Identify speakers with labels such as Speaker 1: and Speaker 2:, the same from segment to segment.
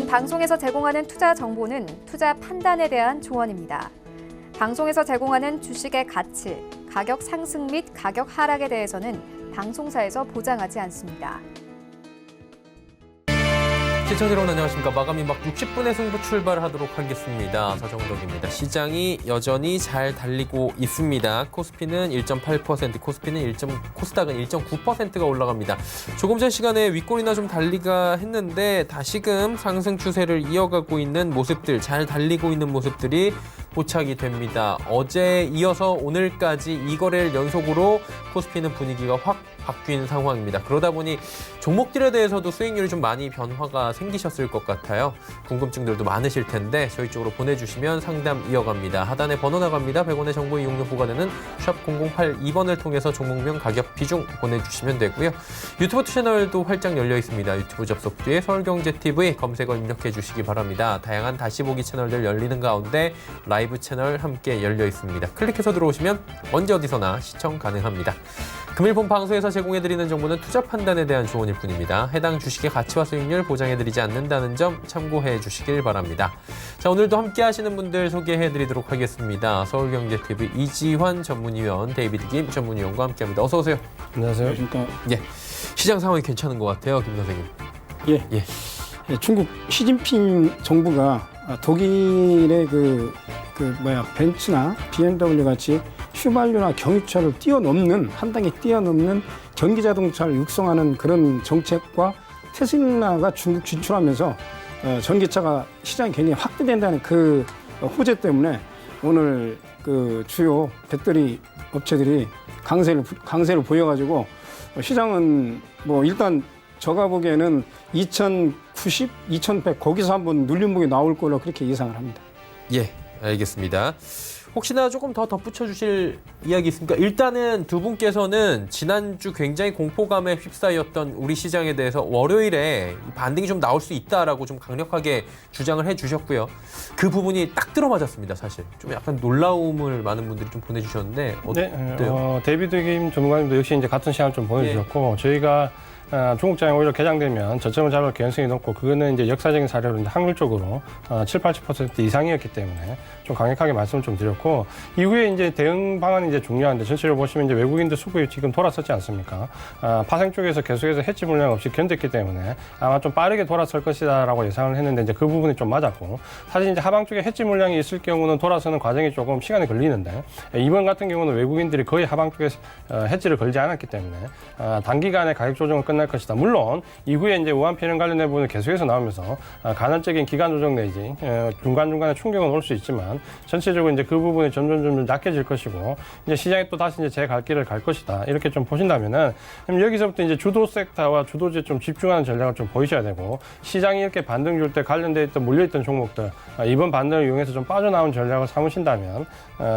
Speaker 1: 방송에서 제공하는 투자 정보는 투자 판단에 대한 조언입니다. 방송에서 제공하는 주식의 가치, 가격 상승 및 가격 하락에 대해서는 방송사에서 보장하지 않습니다.
Speaker 2: 시청자 여러분 안녕하십니까. 마감이 막 60분의 승부 출발하도록 하겠습니다. 서정덕입니다. 시장이 여전히 잘 달리고 있습니다. 코스피는 1.8%, 코스닥은 1.9%가 올라갑니다. 조금 전 시간에 윗골이나 좀 달리가 했는데 다시금 상승 추세를 이어가고 있는 모습들, 잘 달리고 있는 모습들이 포착이 됩니다. 어제 이어서 오늘까지 2거래일 연속으로 코스피는 분위기가 확 바뀐 상황입니다. 그러다 보니 종목들에 대해서도 수익률이 좀 많이 변화가 생기셨을 것 같아요. 궁금증들도 많으실 텐데 저희 쪽으로 보내주시면 상담 이어갑니다. 하단에 번호 나갑니다. 100원의 정보 이용료 부과되는 샵 0082번을 통해서 종목명 가격 비중 보내주시면 되고요. 유튜브 채널도 활짝 열려 있습니다. 유튜브 접속 뒤에 서울경제TV 검색어 입력해 주시기 바랍니다. 다양한 다시 보기 채널들 열리는 가운데 라이브 채널 함께 열려 있습니다. 클릭해서 들어오시면 언제 어디서나 시청 가능합니다. 금일 본 방송에서 제공해드리는 정보는 투자 판단에 대한 조언일 뿐입니다. 해당 주식의 가치와 수익률 보장해드리지 않는다는 점 참고해 주시길 바랍니다. 자, 오늘도 함께 하시는 분들 소개해드리도록 하겠습니다. 서울경제TV 이지환 전문위원, 데이비드 김 전문위원과 함께합니다. 어서 오세요.
Speaker 3: 안녕하세요. 안녕하십니까.
Speaker 2: 예, 시장 상황이 괜찮은 것 같아요, 김 선생님.
Speaker 3: 예. 중국 시진핑 정부가 독일의 벤츠나 BMW 같이 휘발유나 경유차를 한 단계 뛰어넘는 전기 자동차를 육성하는 그런 정책과 테슬라가 중국 진출하면서 전기차가 시장이 굉장히 확대된다는 그 호재 때문에 오늘 그 주요 배터리 업체들이 강세를 보여가지고 시장은 뭐 일단 제가 보기에는 2090, 2100 거기서 한번 눌림목이 나올 거라 그렇게 예상을 합니다.
Speaker 2: 예, 알겠습니다. 혹시나 조금 더 덧붙여 주실 이야기 있습니까? 일단은 두 분께서는 지난주 굉장히 공포감에 휩싸였던 우리 시장에 대해서 월요일에 반등이 좀 나올 수 있다라고 좀 강력하게 주장을 해주셨고요. 그 부분이 딱 들어맞았습니다, 사실. 좀 약간 놀라움을 많은 분들이 좀 보내주셨는데 어때요?
Speaker 3: 네, 데이비드 김 전문가님도 역시 이제 같은 시간을 좀 보내주셨고 저희가 중국장이 오히려 개장되면 저점을 잡을 가능성이 높고 그거는 이제 역사적인 사례로 이제 확률적으로 7, 80% 이상이었기 때문에 좀 강력하게 말씀을 좀 드렸고 이후에 이제 대응 방안이 이제 중요한데 전체적으로 보시면 이제 외국인들 수급이 지금 돌아섰지 않습니까? 파생 쪽에서 계속해서 해지 물량 없이 견뎠기 때문에 아마 좀 빠르게 돌아설 것이다라고 예상을 했는데 이제 그 부분이 좀 맞았고 사실 이제 하방 쪽에 해지 물량이 있을 경우는 돌아서는 과정이 조금 시간이 걸리는데 이번 같은 경우는 외국인들이 거의 하방 쪽에 해지를 걸지 않았기 때문에 단기간에 가격 조정은 끝날 것이다. 물론 이후에 이제 우한 필연 관련된 부분이 계속해서 나오면서 간헐적인 기간 조정 내지 중간중간에 충격은 올 수 있지만 전체적으로 이제 그 부분이 점점 약해질 것이고 이제 시장이 또 다시 이제 제 갈 길을 갈 것이다. 이렇게 좀 보신다면은 여기서부터 이제 주도 섹터와 주도주에 좀 집중하는 전략을 좀 보이셔야 되고 시장이 이렇게 반등 줄 때 관련돼 있던 몰려있던 종목들 이번 반등을 이용해서 좀 빠져나온 전략을 삼으신다면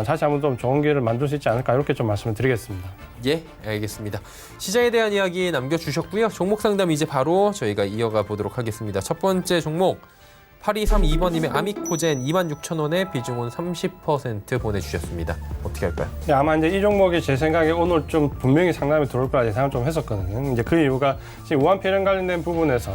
Speaker 3: 다시 한번 좀 좋은 기회를 만들 수 있지 않을까 이렇게 좀 말씀을 드리겠습니다.
Speaker 2: 예, 알겠습니다. 시장에 대한 이야기 남겨주셨고요. 종목 상담 이제 바로 저희가 이어가 보도록 하겠습니다. 첫 번째 종목 8232번님의 아미코젠 26,000원에 비중은 30% 보내주셨습니다. 어떻게 할까요?
Speaker 3: 네, 아마 이제 이 종목이 제 생각에 오늘 좀 분명히 상담이 들어올 거라 예상을 좀 했었거든요. 이제 그 이유가 지금 우한 폐렴 관련된 부분에서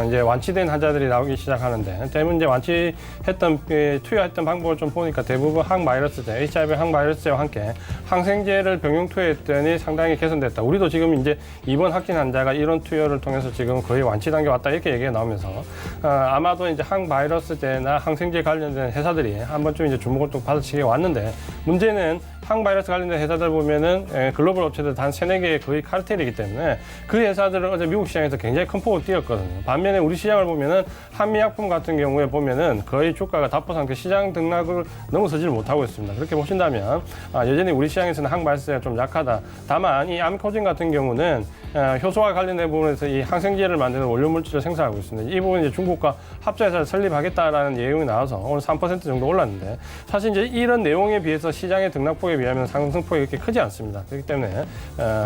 Speaker 3: 이제 완치된 환자들이 나오기 시작하는데 대부분 이제 완치했던 투여했던 방법을 좀 보니까 대부분 항바이러스제, HIV 항바이러스제와 함께 항생제를 병용 투여했더니 상당히 개선됐다. 우리도 지금 이제 이번 확진 환자가 이런 투여를 통해서 지금 거의 완치 단계 왔다 이렇게 얘기가 나오면서 아마도 이제 항바이러스제나 항생제 관련된 회사들이 한 번쯤 이제 주목을 또 받아치게 왔는데 문제는 항바이러스 관련된 회사들 보면은 글로벌 업체들 단 3-4개의 거의 카르텔이기 때문에 그 회사들은 어제 미국 시장에서 굉장히 큰 폭을 띄었거든요. 반면에 우리 시장을 보면은 한미약품 같은 경우에 보면은 거의 주가가 답보 상태 시장 등락을 넘어서지를 못하고 있습니다. 그렇게 보신다면 여전히 우리 시장에서는 항바이러스가 좀 약하다. 다만 이 아미코진 같은 경우는 효소와 관련된 부분에서 이 항생제를 만드는 원료 물질을 생산하고 있습니다. 이 부분은 이제 중국과 합작해서 설립하겠다라는 내용이 나와서 오늘 3% 정도 올랐는데 사실 이제 이런 내용에 비해서 시장의 등락폭에 비하면 상승폭이 그렇게 크지 않습니다. 그렇기 때문에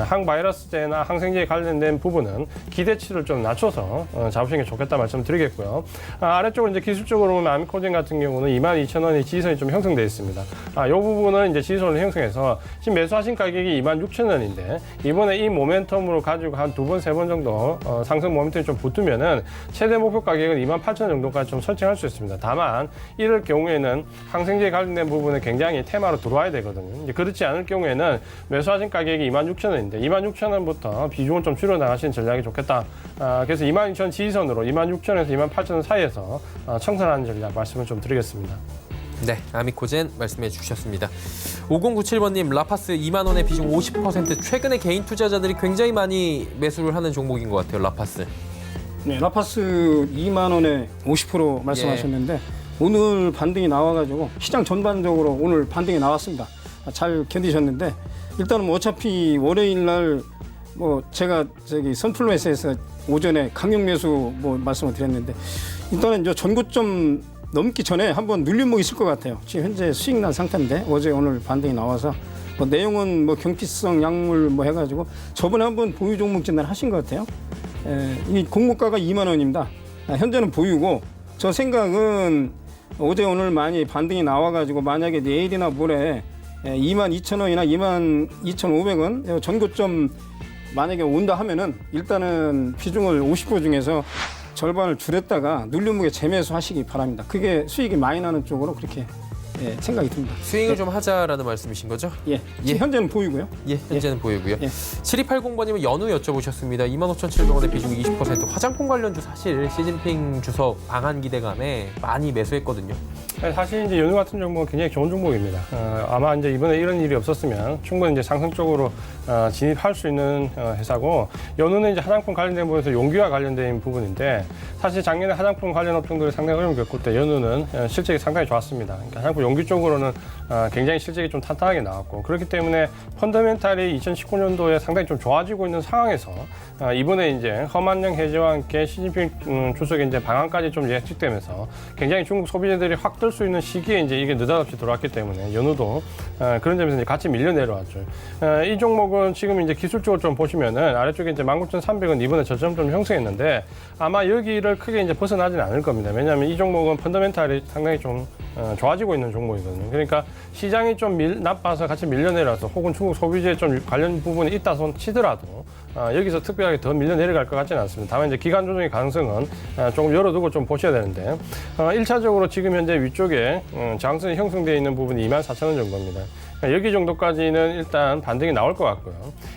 Speaker 3: 항바이러스제나 항생제에 관련된 부분은 기대치를 좀 낮춰서 잡으시는 게 좋겠다 말씀드리겠고요. 아래쪽으로 이제 기술적으로 보면 아미코젠 같은 경우는 22,000원의 지지선이 좀 형성되어 있습니다. 이 부분은 이제 지지선을 형성해서 지금 매수하신 가격이 26,000원인데 이번에 이 모멘텀으로 가지고 한 2번, 3번 정도 상승 모멘텀이 좀 붙으면은 최대 목표 가격은 28,000원 정도까지 좀 설정할 수 있습니다. 다만 이럴 경우에는 항생제에 관련된 부분에 굉장히 테마로 들어와야 되거든요. 이제 그렇지 않을 경우에는 매수하신 가격이 26,000원인데 26,000원부터 비중을 좀 줄여 나가시는 전략이 좋겠다. 그래서 22,000원 지지선으로 26,000원에서 28,000원 사이에서 청산하는 전략 말씀을 좀 드리겠습니다.
Speaker 2: 네, 아미코젠 말씀해 주셨습니다. 5097번님, 라파스 2만 원의 비중 50%. 최근에 개인 투자자들이 굉장히 많이 매수를 하는 종목인 것 같아요, 라파스.
Speaker 4: 네, 라파스 2만 원에 50% 말씀하셨는데 오늘 반등이 나와가지고 시장 전반적으로 오늘 반등이 나왔습니다. 잘 견디셨는데 일단은 뭐 어차피 월요일 날 뭐 제가 저기 선플로에스에서 오전에 강력 매수 뭐 말씀을 드렸는데 일단은 저 전고점 넘기 전에 한번 눌림목이 있을 것 같아요. 지금 현재 수익 난 상태인데 어제 오늘 반등이 나와서 뭐 내용은 뭐 경피성 약물 뭐 해가지고 저번에 한번 보유 종목 진단 하신 것 같아요. 이 공모가가 2만 원입니다. 현재는 보유고 저 생각은 어제 오늘 많이 반등이 나와가지고 만약에 내일이나 모레 22,000원이나 22,500원 전고점 만약에 온다 하면은 일단은 비중을 50% 중에서 절반을 줄였다가 눌림목에 재매수 하시기 바랍니다. 그게 수익이 많이 나는 쪽으로 그렇게 생각이 듭니다.
Speaker 2: 스윙을 좀 하자라는 말씀이신 거죠?
Speaker 4: 예. 현재는 보이고요.
Speaker 2: 예, 현재는 보이고요.
Speaker 4: 예.
Speaker 2: 7280번님은 연우 여쭤보셨습니다. 25,700원의 비중 20%. 화장품 관련주 사실 시진핑 주석 방한 기대감에 많이 매수했거든요.
Speaker 3: 사실 이제 연우 같은 종목은 굉장히 좋은 종목입니다. 아마 이제 이번에 이런 일이 없었으면 충분히 이제 상승 쪽으로 진입할 수 있는 회사고 연우는 이제 화장품 관련된 부분에서 용기와 관련된 부분인데 사실 작년에 화장품 관련 업종들이 상당히 어려움을 겪을 때 연우는 실적이 상당히 좋았습니다. 그러니까 화장품 용기 쪽으로는 굉장히 실적이 좀 탄탄하게 나왔고 그렇기 때문에 펀더멘탈이 2019년도에 상당히 좀 좋아지고 있는 상황에서 이번에 이제 험한령 해제와 함께 시진핑 주석의 이제 방한까지 좀 예측되면서 굉장히 중국 소비자들이 확 뜰 수 있는 시기에 이제 이게 느닷없이 들어왔기 때문에 연우도 그런 점에서 이제 같이 밀려 내려왔죠. 이 종목은 지금 이제 기술적으로 좀 보시면은 아래쪽에 이제 19,300원 이번에 저점 좀 형성했는데 아마 여기를 크게 이제 벗어나지는 않을 겁니다. 왜냐하면 이 종목은 펀더멘탈이 상당히 좀 좋아지고 있는 종목이거든요. 그러니까 시장이 좀 나빠서 같이 밀려 내려서 혹은 중국 소비재 좀 관련 부분이 있다 손 치더라도 여기서 특별하게 더 밀려 내려갈 것 같지는 않습니다. 다만 이제 기간 조정의 가능성은 조금 열어두고 좀 보셔야 되는데 1차적으로 지금 현재 위쪽에 저항선이 형성되어 있는 부분이 24,000원 정도입니다. 여기 정도까지는 일단 반등이 나올 것 같고요.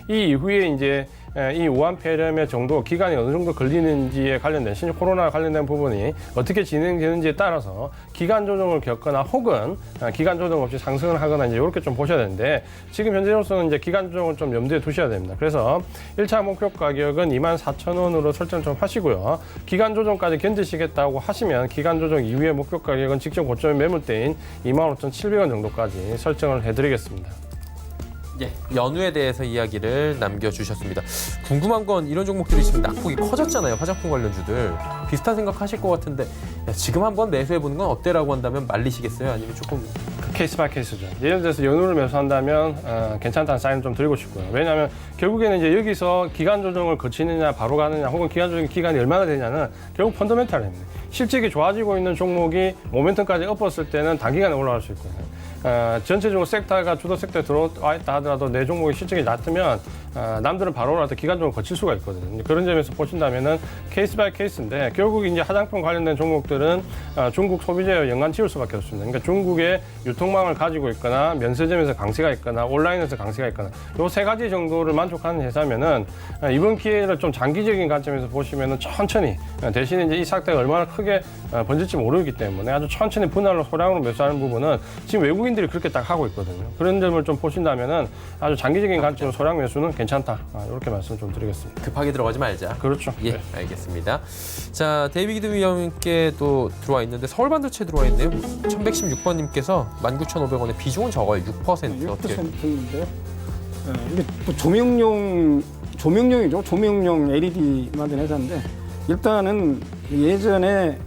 Speaker 3: 이 이후에 이제 이 우한 폐렴의 정도 기간이 어느 정도 걸리는지에 관련된 신종 코로나 관련된 부분이 어떻게 진행되는지에 따라서 기간 조정을 겪거나 혹은 기간 조정 없이 상승을 하거나 이제 이렇게 좀 보셔야 되는데 지금 현재로서는 이제 기간 조정을 좀 염두에 두셔야 됩니다. 그래서 1차 목표 가격은 24,000원으로 설정 좀 하시고요. 기간 조정까지 견디시겠다고 하시면 기간 조정 이후의 목표 가격은 직전 고점의 매물대인 25,700원 정도까지 설정을 해드리겠습니다.
Speaker 2: 예, 연우에 대해서 이야기를 남겨주셨습니다. 궁금한 건 이런 종목들이 지금 낙폭이 커졌잖아요. 화장품 관련주들. 비슷한 생각하실 것 같은데 야, 지금 한번 매수해보는 건 어때라고 한다면 말리시겠어요? 아니면 조금
Speaker 3: 케이스 바이 케이스죠. 예를 들어서 연우를 매수한다면 괜찮다는 사인을 좀 드리고 싶고요. 왜냐하면 결국에는 이제 여기서 기간 조정을 거치느냐 바로 가느냐 혹은 기간 조정 기간이 얼마나 되냐는 결국 펀더멘탈입니다. 실적이 좋아지고 있는 종목이 모멘텀까지 엎었을 때는 단기간에 올라갈 수 있고요. 전체적으로 섹터가 주도 섹터에 들어와 있다 하더라도 내 종목이 실적이 낮으면 남들은 바로 올라갈 때 기간적으로 거칠 수가 있거든요. 그런 점에서 보신다면은 케이스 바이 케이스인데 결국 이제 화장품 관련된 종목들은 중국 소비자와 연관 지을 수밖에 없습니다. 그러니까 중국의 유통망을 가지고 있거나 면세점에서 강세가 있거나 온라인에서 강세가 있거나 요 세 가지 정도를 만족하는 회사면은 이번 기회를 좀 장기적인 관점에서 보시면은 천천히 대신에 이제 이 사태가 얼마나 크게 번질지 모르기 때문에 아주 천천히 분할로 소량으로 매수하는 부분은 지금 외국인들이 그렇게 딱 하고 있거든요. 그런 점을 좀 보신다면은 아주 장기적인 관점으로 소량 매수는 괜찮다. 이렇게 말씀 좀 드리겠습니다.
Speaker 2: 급하게 들어가지 말자.
Speaker 3: 그렇죠.
Speaker 2: 예,
Speaker 3: 네.
Speaker 2: 알겠습니다. 자, 데이비드 위원님께 또 들어와 있는데 서울반도체 들어와 있네요. 1116번님께서 19,500원에 비중은 적어요. 6% 어떻게?
Speaker 4: 6%인데요. 이게 뭐 조명용이죠. 조명용 LED 만든 회사인데 일단은 예전에는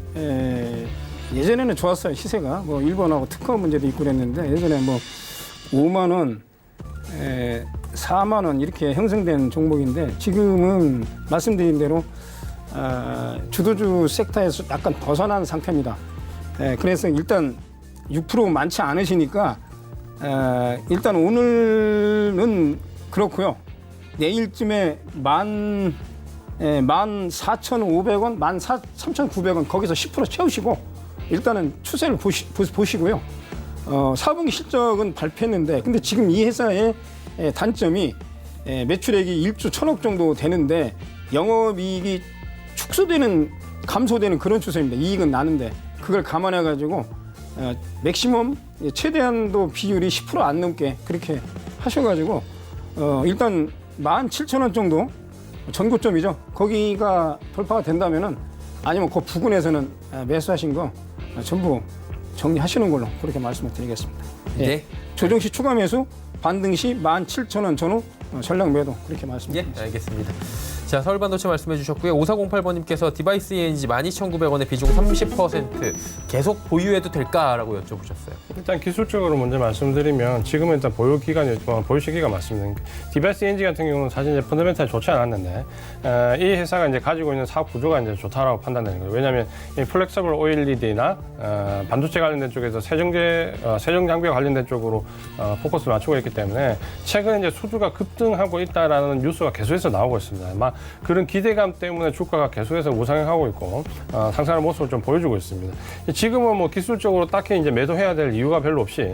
Speaker 4: 좋았어요. 시세가 뭐 일본하고 특허 문제도 있고 그랬는데 예전에 뭐 5만 원, 4만 원 이렇게 형성된 종목인데 지금은 말씀드린 대로 주도주 섹터에서 약간 벗어난 상태입니다. 그래서 일단 6% 많지 않으시니까 일단 오늘은 그렇고요. 내일쯤에 14,500원, 13,900원 거기서 10% 채우시고 일단은 추세를 보시고요. 4분기 실적은 발표했는데 근데 지금 이 회사의 단점이 매출액이 1조 1,000억 정도 되는데 영업이익이 감소되는 그런 추세입니다. 이익은 나는데 그걸 감안해 가지고 맥시멈 최대한도 비율이 10% 안 넘게 그렇게 하셔가지고 일단 17,000원 정도 전고점이죠. 거기가 돌파가 된다면은 아니면 그 부근에서는 매수하신 거 전부 정리하시는 걸로 그렇게 말씀을 드리겠습니다.
Speaker 2: 네.
Speaker 4: 조정 시 추가 매수, 반등 시 17,000원 전후 전량 매도 그렇게 말씀드립니다.
Speaker 2: 예, 알겠습니다. 자, 서울반도체 말씀해 주셨고요. 5408번님께서 디바이스 ENG 12,900원에 비중 30% 계속 보유해도 될까라고 여쭤보셨어요.
Speaker 3: 일단 기술적으로 먼저 말씀드리면 지금은 일단 보유 시기가 맞습니다. 디바이스 ENG 같은 경우는 사실 이제 펀더멘탈이 좋지 않았는데 이 회사가 이제 가지고 있는 사업 구조가 이제 좋다라고 판단되는 거예요. 왜냐하면 이 플렉서블 OLED나 반도체 관련된 쪽에서 세정 장비와 관련된 쪽으로 포커스를 맞추고 있기 때문에 최근 이제 수주가 급등하고 있다라는 뉴스가 계속해서 나오고 있습니다. 아마 그런 기대감 때문에 주가가 계속해서 우상향하고 있고 상승하는 모습을 좀 보여주고 있습니다. 지금은 뭐 기술적으로 딱히 이제 매도해야 될 이유가 별로 없이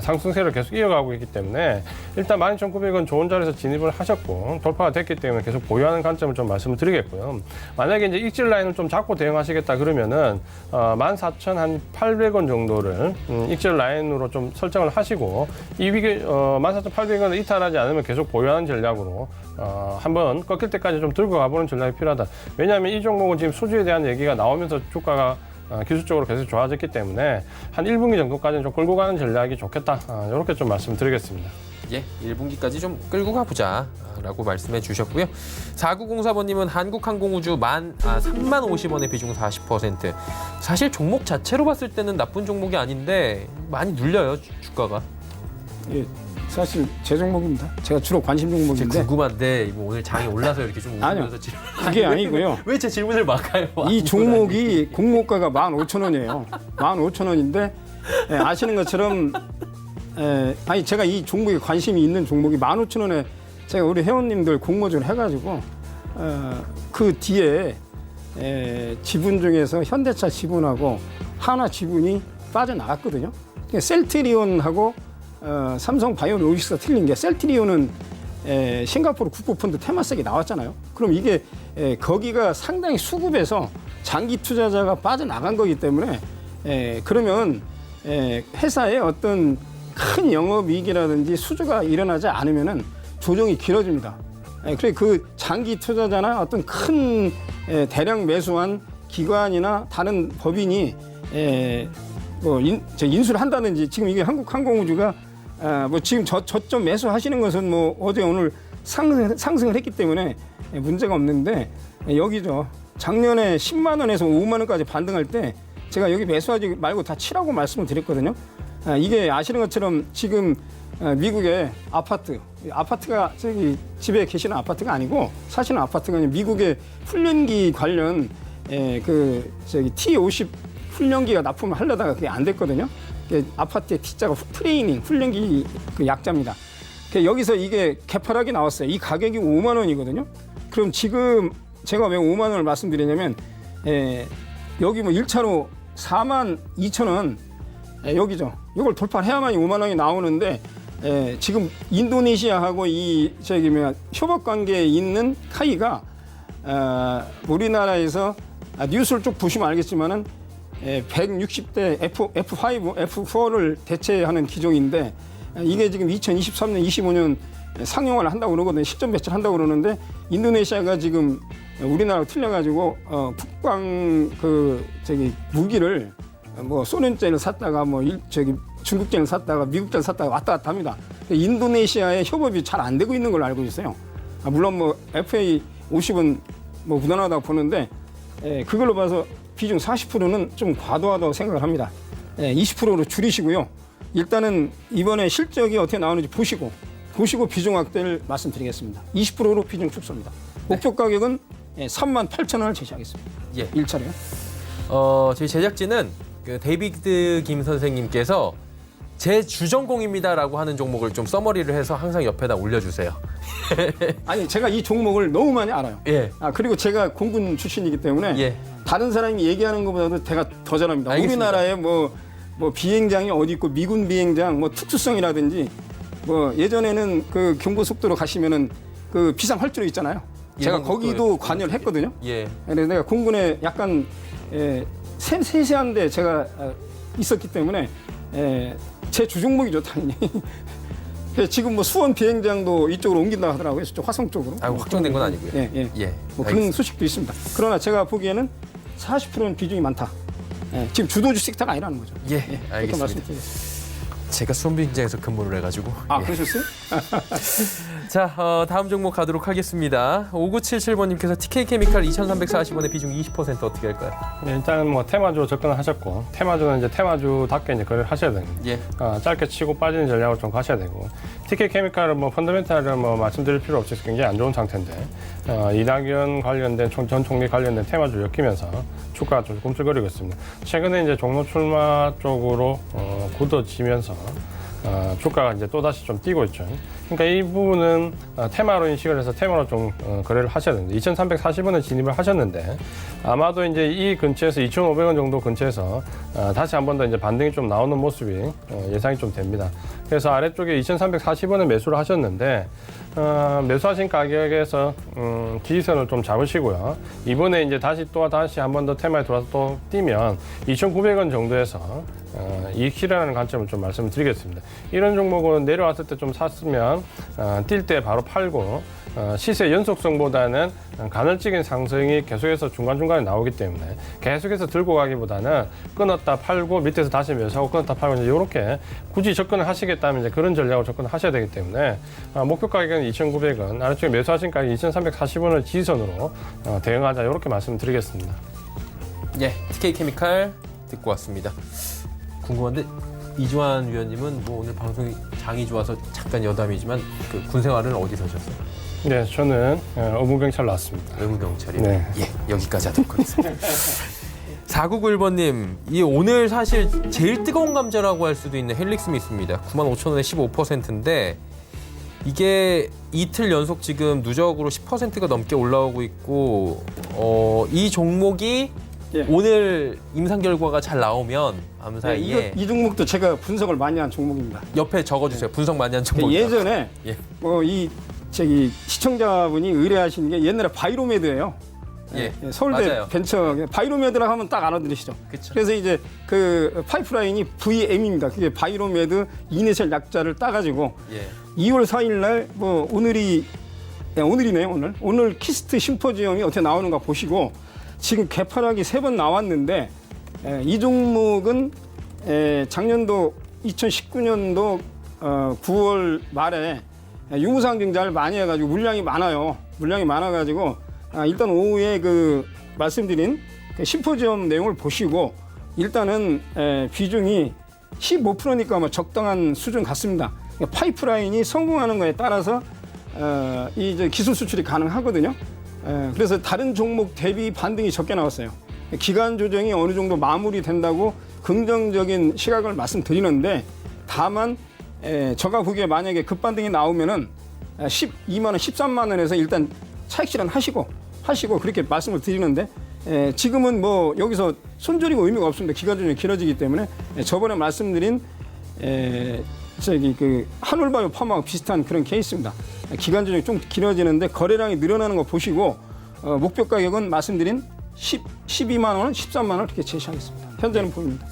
Speaker 3: 상승세를 계속 이어가고 있기 때문에 일단 12,900원 좋은 자리에서 진입을 하셨고 돌파가 됐기 때문에 계속 보유하는 관점을 좀 말씀을 드리겠고요. 만약에 이제 익절 라인을 좀 잡고 대응하시겠다 그러면은 14,800원 정도를 익절 라인으로 좀 설정을 하시고 이 위기 14,800원을 이탈하지 않으면 계속 보유하는 전략으로 한번 꺾일 때까지 좀 들고 가보는 전략이 필요하다. 왜냐하면 이 종목은 지금 수주에 대한 얘기가 나오면서 주가가 기술적으로 계속 좋아졌기 때문에 한 1분기 정도까지는 좀 끌고 가는 전략이 좋겠다. 이렇게 좀 말씀드리겠습니다.
Speaker 2: 예, 1분기까지 좀 끌고 가보자라고 말씀해 주셨고요. 4904번님은 한국항공우주 3,050원의 비중 40%. 사실 종목 자체로 봤을 때는 나쁜 종목이 아닌데 많이 눌려요, 주가가.
Speaker 4: 예, 사실 제 종목입니다. 제가 주로 관심 종목인데
Speaker 2: 궁금한데 뭐 오늘 장이 올라서 이렇게 좀
Speaker 4: 아니요.
Speaker 2: 웃으면서
Speaker 4: 그게 아니고요.
Speaker 2: 왜 제 질문을 막아요?
Speaker 4: 이 종목이 공모가가 15,000원이에요. 15,000원인데 아시는 것처럼 제가 이 종목에 관심이 있는 종목이 15,000원에 제가 우리 회원님들 공모주를 해가지고 그 뒤에 지분 중에서 현대차 지분하고 한화 지분이 빠져나갔거든요. 그러니까 셀트리온하고 삼성 바이오로직스가 틀린 게 셀트리온은 싱가포르 국부펀드 테마색이 나왔잖아요. 그럼 이게 거기가 상당히 수급해서 장기 투자자가 빠져나간 거기 때문에 그러면 회사의 어떤 큰 영업이익이라든지 수주가 일어나지 않으면은 조정이 길어집니다. 그래 그 장기 투자자나 어떤 큰 대량 매수한 기관이나 다른 법인이 인수를 한다든지 지금 이게 한국항공우주가 뭐 지금 저점 매수하시는 것은 뭐 어제 오늘 상승을 했기 때문에 문제가 없는데 여기죠. 작년에 10만 원에서 5만 원까지 반등할 때 제가 여기 매수하지 말고 다 치라고 말씀을 드렸거든요. 이게 아시는 것처럼 지금 미국의 아파트가 저기 집에 계시는 아파트가 아니고 사시는 아파트가 아니고 미국의 훈련기 관련 T-50 훈련기가 납품을 하려다가 그게 안 됐거든요. 아파트의 T자가 트레이닝 훈련기 그 약자입니다. 여기서 이게 개파락이 나왔어요. 이 가격이 5만 원이거든요. 그럼 지금 제가 왜 5만 원을 말씀드리냐면 여기 뭐 1차로 42,000원 여기죠. 이걸 돌파해야만이 5만 원이 나오는데 지금 인도네시아하고 협업 관계에 있는 카이가 우리나라에서 뉴스를 쭉 보시면 알겠지만은 160대 F5, F4를 대체하는 기종인데 이게 지금 2023년, 25년 상용화를 한다고 그러거든요. 실전 배치를 한다고 그러는데 인도네시아가 지금 우리나라가 틀려가지고 북방 무기를 뭐 소련제를 샀다가 중국제를 샀다가 미국제를 샀다가 왔다 갔다 합니다. 인도네시아의 협업이 잘 안 되고 있는 걸로 알고 있어요. 물론 뭐 FA50은 뭐 무난하다고 보는데 그걸로 봐서 비중 40%는 좀 과도하다고 생각을 합니다. 20%로 줄이시고요. 일단은 이번에 실적이 어떻게 나오는지 보시고 비중 확대를 말씀드리겠습니다. 20%로 비중 축소입니다. 목표 가격은 38,000원을 제시하겠습니다.
Speaker 2: 예.
Speaker 4: 1차례요.
Speaker 2: 저희 제작진은 그 데이비드 김 선생님께서 제 주전공입니다라고 하는 종목을 좀 서머리를 해서 항상 옆에다 올려주세요.
Speaker 4: 아니 제가 이 종목을 너무 많이 알아요.
Speaker 2: 예.
Speaker 4: 그리고 제가 공군 출신이기 때문에
Speaker 2: 예.
Speaker 4: 다른 사람이 얘기하는 것보다도 제가 더 잘합니다.
Speaker 2: 알겠습니다.
Speaker 4: 우리나라에 뭐 비행장이 어디 있고 미군 비행장 뭐 특수성이라든지 뭐 예전에는 그 경고속도로 가시면은 그 비상 활주로 있잖아요. 제가 거기도 관여를 했거든요.
Speaker 2: 예.
Speaker 4: 그래서 내가 공군에 약간 세세한데 제가 있었기 때문에 제 주종목이죠 당연히. 지금 뭐 수원 비행장도 이쪽으로 옮긴다 하더라고요. 저쪽 화성 쪽으로.
Speaker 2: 확정된 건 아니고요.
Speaker 4: 예.
Speaker 2: 예.
Speaker 4: 뭐 그런 소식도 있습니다. 그러나 제가 보기에는 40%는 비중이 많다. 지금 주도주 섹터가 아니라는 거죠.
Speaker 2: 예,
Speaker 4: 그렇게
Speaker 2: 알겠습니다.
Speaker 4: 말씀드리겠습니다.
Speaker 2: 제가 수원 비행장에서 근무를 해가지고. 예.
Speaker 4: 그러셨어요?
Speaker 2: 자, 다음 종목 가도록 하겠습니다. 5977번님께서 TK케미칼 2,340원에 비중 20% 어떻게 할까요?
Speaker 3: 일단은 뭐 테마주 접근을 하셨고 테마주는 이제 테마주답게 이제 거래를 하셔야 됩니다.
Speaker 2: 예.
Speaker 3: 짧게 치고 빠지는 전략을 좀 가셔야 되고 TK케미칼은 뭐 펀더멘탈을 뭐 말씀드릴 필요 없이 굉장히 안 좋은 상태인데 이낙연 관련된 전 총리 관련된 테마주 엮이면서 주가가 좀 꿈틀거리고 있습니다. 최근에 이제 종로 출마 쪽으로 굳어지면서 주가가 이제 또다시 좀 뛰고 있죠. 그러니까 이 부분은 테마로 인식을 해서 테마로 좀 거래를 하셔야 됩니다. 2,340원에 진입을 하셨는데 아마도 이제 이 근처에서 2,500원 정도 근처에서 다시 한 번 더 이제 반등이 좀 나오는 모습이 예상이 좀 됩니다. 그래서 아래쪽에 2,340원에 매수를 하셨는데 매수하신 가격에서 지지선을 좀 잡으시고요. 이번에 이제 다시 한 번 더 테마에 들어와서 또 뛰면 2,900원 정도에서 이익 실현하는 관점을 좀 말씀을 드리겠습니다. 이런 종목은 내려왔을 때 좀 샀으면 뛸 때 바로 팔고 시세 연속성보다는 간헐적인 상승이 계속해서 중간중간에 나오기 때문에 계속해서 들고 가기보다는 끊었다 팔고 밑에서 다시 매수하고 끊었다 팔고 이제 이렇게 굳이 접근을 하시겠다면 이제 그런 전략으로 접근을 하셔야 되기 때문에 목표 가격은 2,900원, 아래쪽에 매수하신 가격 2,340원을 지지선으로 대응하자 이렇게 말씀드리겠습니다.
Speaker 2: 예, TK케미칼 듣고 왔습니다. 궁금한데 이주환 위원님은 뭐 오늘 방송이 장이 좋아서 잠깐 여담이지만 그 군 생활은 어디서 하셨어요?
Speaker 3: 네, 저는 어부경찰 나왔습니다.
Speaker 2: 외무경찰이요?
Speaker 3: 네.
Speaker 2: 예, 여기까지 하도록 하겠습니다. 4991번님, 이 오늘 사실 제일 뜨거운 감자라고 할 수도 있는 헬릭스미스입니다. 95,000원에 15%인데 이게 이틀 연속 지금 누적으로 10%가 넘게 올라오고 있고 이 종목이
Speaker 4: 예.
Speaker 2: 오늘 임상 결과가 잘 나오면 암사이에
Speaker 4: 이 종목도 제가 분석을 많이 한 종목입니다.
Speaker 2: 옆에 적어주세요. 분석 많이 한 종목.
Speaker 4: 예전에
Speaker 2: 예.
Speaker 4: 시청자분이 의뢰하신 게 옛날에 바이로메드예요.
Speaker 2: 예.
Speaker 4: 서울대
Speaker 2: 맞아요.
Speaker 4: 벤처 바이로메드라 하면 딱 알아들으시죠.
Speaker 2: 그쵸.
Speaker 4: 그래서 이제 그 파이프라인이 VM입니다. 그게 바이로메드 이니셜 약자를 따가지고
Speaker 2: 예.
Speaker 4: 2월 4일 날 뭐 오늘이네요. 오늘 키스트 심포지엄이 어떻게 나오는가 보시고 지금 개파락이 3번 나왔는데 이 종목은 작년도 2019년도 9월 말에 유무상 증자를 많이 해가지고 물량이 많아가지고 일단 오후에 그 말씀드린 그 심포지엄 내용을 보시고 일단은 비중이 15%니까 뭐 적당한 수준 같습니다. 파이프라인이 성공하는 거에 따라서 이 기술 수출이 가능하거든요. 그래서 다른 종목 대비 반등이 적게 나왔어요. 기간 조정이 어느 정도 마무리된다고 긍정적인 시각을 말씀드리는데 다만 제가 보기에 만약에 급반등이 나오면은 12만 원, 13만 원에서 일단 차익 실현하시고 그렇게 말씀을 드리는데 지금은 뭐 여기서 손절이고 의미가 없습니다. 기간 조정이 길어지기 때문에 저번에 말씀드린 그 한올바이오 파마와 비슷한 그런 케이스입니다. 기간 조정이 좀 길어지는데 거래량이 늘어나는 거 보시고 목표 가격은 말씀드린 12만 원, 13만 원 이렇게 제시하겠습니다. 현재는 보입니다.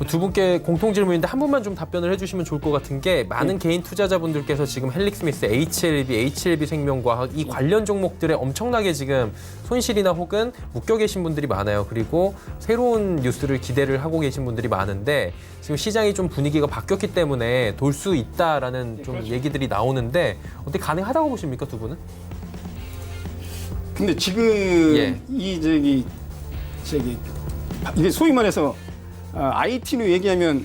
Speaker 2: 두 분께 공통 질문인데 한 분만 좀 답변을 해주시면 좋을 것 같은 게 많은 개인 투자자분들께서 지금 헬릭스미스, HLB 생명과학 이 관련 종목들에 엄청나게 지금 손실이나 혹은 묶여 계신 분들이 많아요. 그리고 새로운 뉴스를 기대를 하고 계신 분들이 많은데 지금 시장이 좀 분위기가 바뀌었기 때문에 돌 수 있다라는 좀
Speaker 4: 그렇죠.
Speaker 2: 얘기들이 나오는데 어떻게 가능하다고 보십니까, 두 분은?
Speaker 4: 근데 지금
Speaker 2: 예.
Speaker 4: 이게 소위 말해서 IT로 얘기하면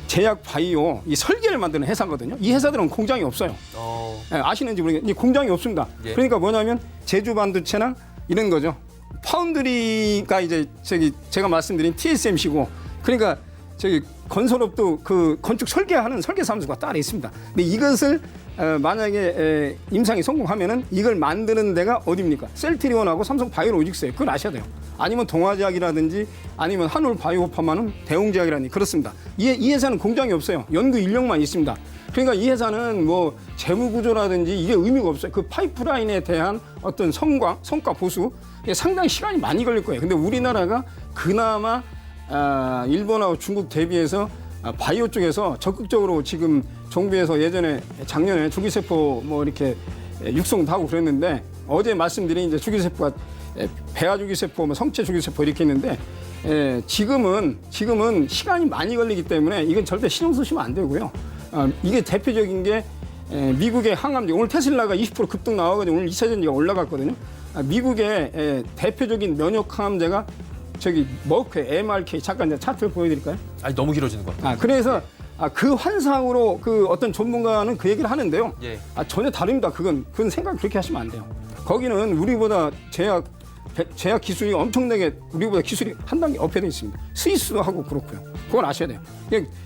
Speaker 4: 제약 바이오 이 설계를 만드는 회사거든요. 이 회사들은 공장이 없어요. 아시는지 모르겠는데 공장이 없습니다.
Speaker 2: 예.
Speaker 4: 그러니까 뭐냐면 제주 반도체나 이런 거죠. 파운드리가 이제 제가 말씀드린 TSMC고, 그러니까 건설업도 그 건축 설계하는 설계사무소가 따로 있습니다. 근데 이것을 만약에 임상이 성공하면은 이걸 만드는 데가 어디입니까? 셀트리온하고 삼성 바이오로직스예요. 그걸 아셔야 돼요. 아니면 동아제약이라든지 아니면 한올 바이오파마는 대웅제약이라든지 그렇습니다. 이 회사는 공장이 없어요. 연구 인력만 있습니다. 그러니까 이 회사는 뭐 재무 구조라든지 이게 의미가 없어요. 그 파이프라인에 대한 어떤 성과 보수 이게 상당히 시간이 많이 걸릴 거예요. 근데 우리나라가 그나마 일본하고 중국 대비해서 바이오 쪽에서 적극적으로 지금 정부에서 작년에 주기세포 뭐 이렇게 육성도 하고 그랬는데, 어제 말씀드린 이제 주기세포가 배아주기세포, 뭐 성체주기세포 이렇게 있는데 지금은 시간이 많이 걸리기 때문에 이건 절대 신경 쓰시면 안 되고요. 이게 대표적인 게 미국의 항암제, 오늘 테슬라가 20% 급등 나와가지고 오늘 2차 전지가 올라갔거든요. 미국의 대표적인 면역 항암제가 머크 MRK, 잠깐 차트를 보여드릴까요?
Speaker 2: 아니, 너무 길어지는 것 같아요.
Speaker 4: 그래서 그 환상으로 그 어떤 전문가는 그 얘기를 하는데요.
Speaker 2: 예.
Speaker 4: 전혀 다릅니다. 그건 생각 그렇게 하시면 안 돼요. 거기는 우리보다 제약 기술이 엄청나게 우리보다 기술이 한 단계 업해져 있습니다. 스위스도 하고 그렇고요. 그건 아셔야 돼요.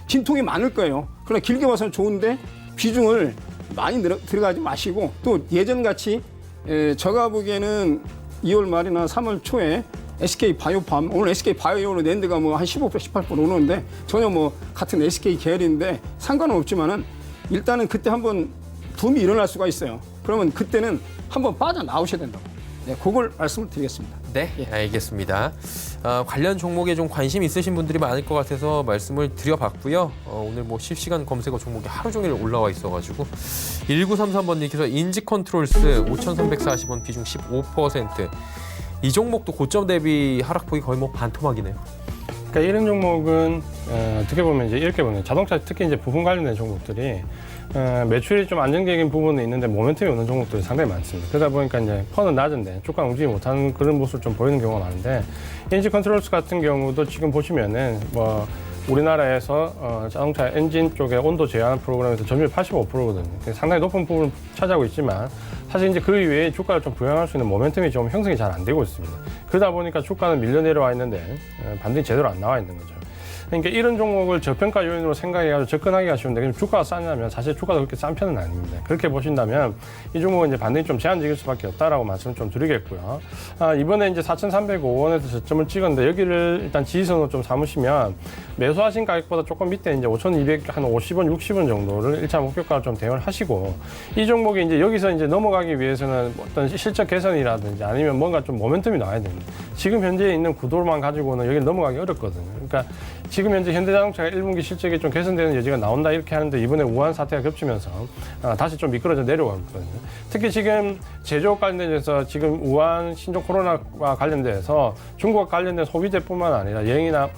Speaker 4: 진통이 많을 거예요. 그러나 길게 봐서는 좋은데 비중을 많이 들어가지 마시고, 또 예전같이 제가 보기에는 2월 말이나 3월 초에 SK 바이오팜, 오늘 SK 바이오로 낸 데가 뭐 한 15%, 18% 오르는데 전혀 뭐 같은 SK 계열인데 상관은 없지만은 일단은 그때 한번 붐이 일어날 수가 있어요. 그러면 그때는 한번 빠져나오셔야 된다고. 네, 그걸 말씀을 드리겠습니다.
Speaker 2: 네, 알겠습니다. 관련 종목에 좀 관심 있으신 분들이 많을 것 같아서 말씀을 드려봤고요. 오늘 뭐 실시간 검색어 종목이 하루 종일 올라와 있어가지고 1933번님께서 인지컨트롤스 5,340원 비중 15%. 이 종목도 고점 대비 하락폭이 거의 뭐 반토막이네요.
Speaker 3: 그러니까 이런 종목은 어떻게 보면 이제 이렇게 보면 자동차 특히 이제 부품 관련된 종목들이 매출이 좀 안정적인 부분은 있는데 모멘텀이 오는 종목들이 상당히 많습니다. 그러다 보니까 이제 펀은 낮은데 주가 움직이지 못하는 그런 모습을 좀 보이는 경우가 많은데, 인지 컨트롤스 같은 경우도 지금 보시면은 뭐 우리나라에서 자동차 엔진 쪽에 온도 제한 프로그램에서 점유율 85%거든요. 상당히 높은 부분을 차지하고 있지만 사실 이제 그 이외에 주가를 좀 부양할 수 있는 모멘텀이 좀 형성이 잘 안 되고 있습니다. 그러다 보니까 주가는 밀려 내려와 있는데 반등이 제대로 안 나와 있는 거죠. 그러니까 이런 종목을 저평가 요인으로 생각해가지고 접근하기가 쉬운데, 그럼 주가가 싸냐면 사실 주가도 그렇게 싼 편은 아닙니다. 그렇게 보신다면 이 종목은 이제 반등이 좀 제한적일 수밖에 없다라고 말씀을 좀 드리겠고요. 이번에 이제 4,305원에서 저점을 찍었는데 여기를 일단 지지선으로 좀 삼으시면 매수하신 가격보다 조금 밑에 이제 5,200, 한 50원, 60원 정도를 1차 목표가로 좀 대응을 하시고, 이 종목이 이제 여기서 이제 넘어가기 위해서는 어떤 실적 개선이라든지 아니면 뭔가 좀 모멘텀이 나와야 됩니다. 지금 현재 있는 구도만 가지고는 여기를 넘어가기 어렵거든요. 그러니까 지금 현재 현대자동차가 1분기 실적이 좀 개선되는 여지가 나온다 이렇게 하는데, 이번에 우한 사태가 겹치면서 다시 좀 미끄러져 내려가거든요. 특히 지금 제조업 관련돼서 지금 우한 신종 코로나와 관련돼서 중국과 관련된 소비재뿐만 아니라 여행이나